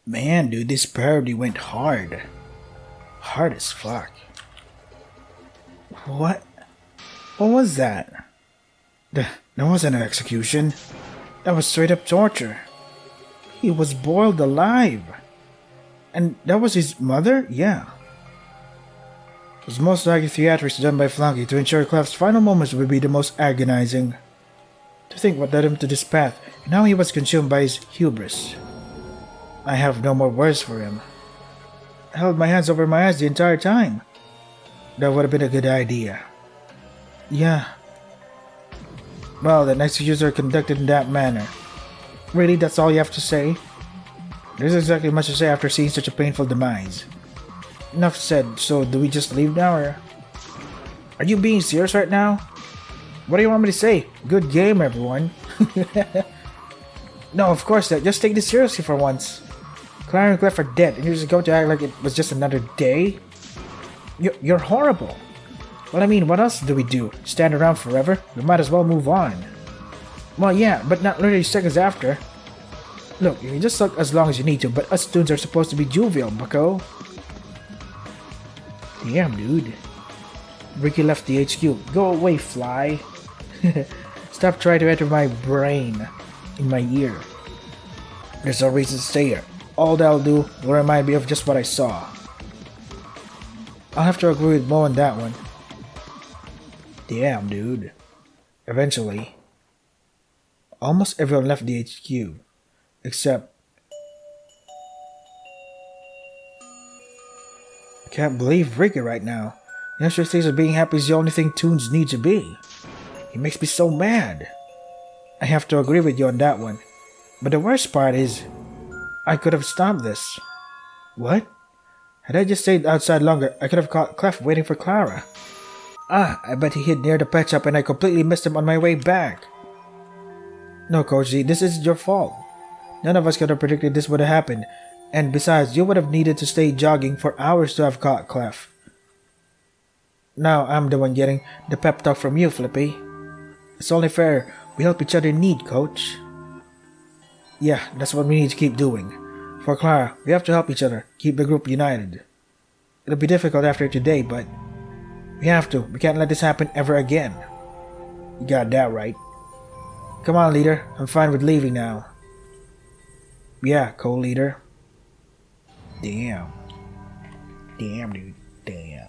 [SPEAKER 2] Man, dude, this parody went hard. Hard as fuck. What? What was that? That wasn't an execution. That was straight up torture. He was boiled alive. And that was his mother? Yeah. It was most likely theatrics done by Flunky to ensure Clef's final moments would be the most agonizing. To think what led him to this path, and how he was consumed by his hubris. I have no more words for him. I held my hands over my eyes the entire time. That would have been a good idea. Yeah. Well, the executions are conducted in that manner. Really, that's all you have to say? There's exactly much to say after seeing such a painful demise. Enough said, so do we just leave now, or... Are you being serious right now? What do you want me to say? Good game, everyone. No, of course not. Just take this seriously for once. Clara and Clef are dead, and you're just going to act like it was just another day? You're horrible. Well, I mean, what else do we do? Stand around forever? We might as well move on. Well, yeah, but not literally seconds after. Look, you can just suck as long as you need to, but us students are supposed to be jovial, bucko. Damn, dude. Ricky left the HQ. Go away, fly. Stop trying to enter my brain. In my ear. There's no reason to stay here. All that'll do will remind me of just what I saw. I'll have to agree with Mo on that one. Damn, dude. Eventually, almost everyone left the HQ. Except... I can't believe Ricky right now. The extra stage of being happy is the only thing toons need to be. He makes me so mad. I have to agree with you on that one. But the worst part is, I could have stopped this. What? Had I just stayed outside longer, I could have caught Clef waiting for Clara. Ah, I bet he hid near the pet shop and I completely missed him on my way back. No, Coach Z, this isn't your fault. None of us could have predicted this would have happened. And besides, you would have needed to stay jogging for hours to have caught Clef. Now I'm the one getting the pep talk from you, Flippy. It's only fair. We help each other in need, Coach. Yeah, that's what we need to keep doing. For Clara, we have to help each other, keep the group united. It'll be difficult after today, but we have to. We can't let this happen ever again. You got that right. Come on, leader. I'm fine with leaving now. Yeah, co-leader. Damn. Damn, dude. Damn.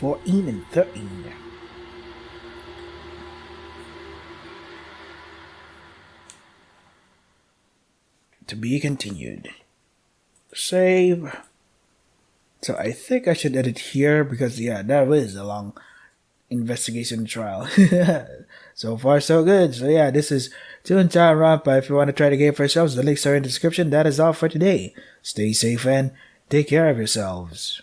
[SPEAKER 2] and 13. To be continued. Save. So I think I should edit here because yeah, that was a long investigation trial. So far so good. So yeah, this is ToontownRonpa. If you want to try the game for yourselves, the links are in the description. That is all for today. Stay safe and take care of yourselves.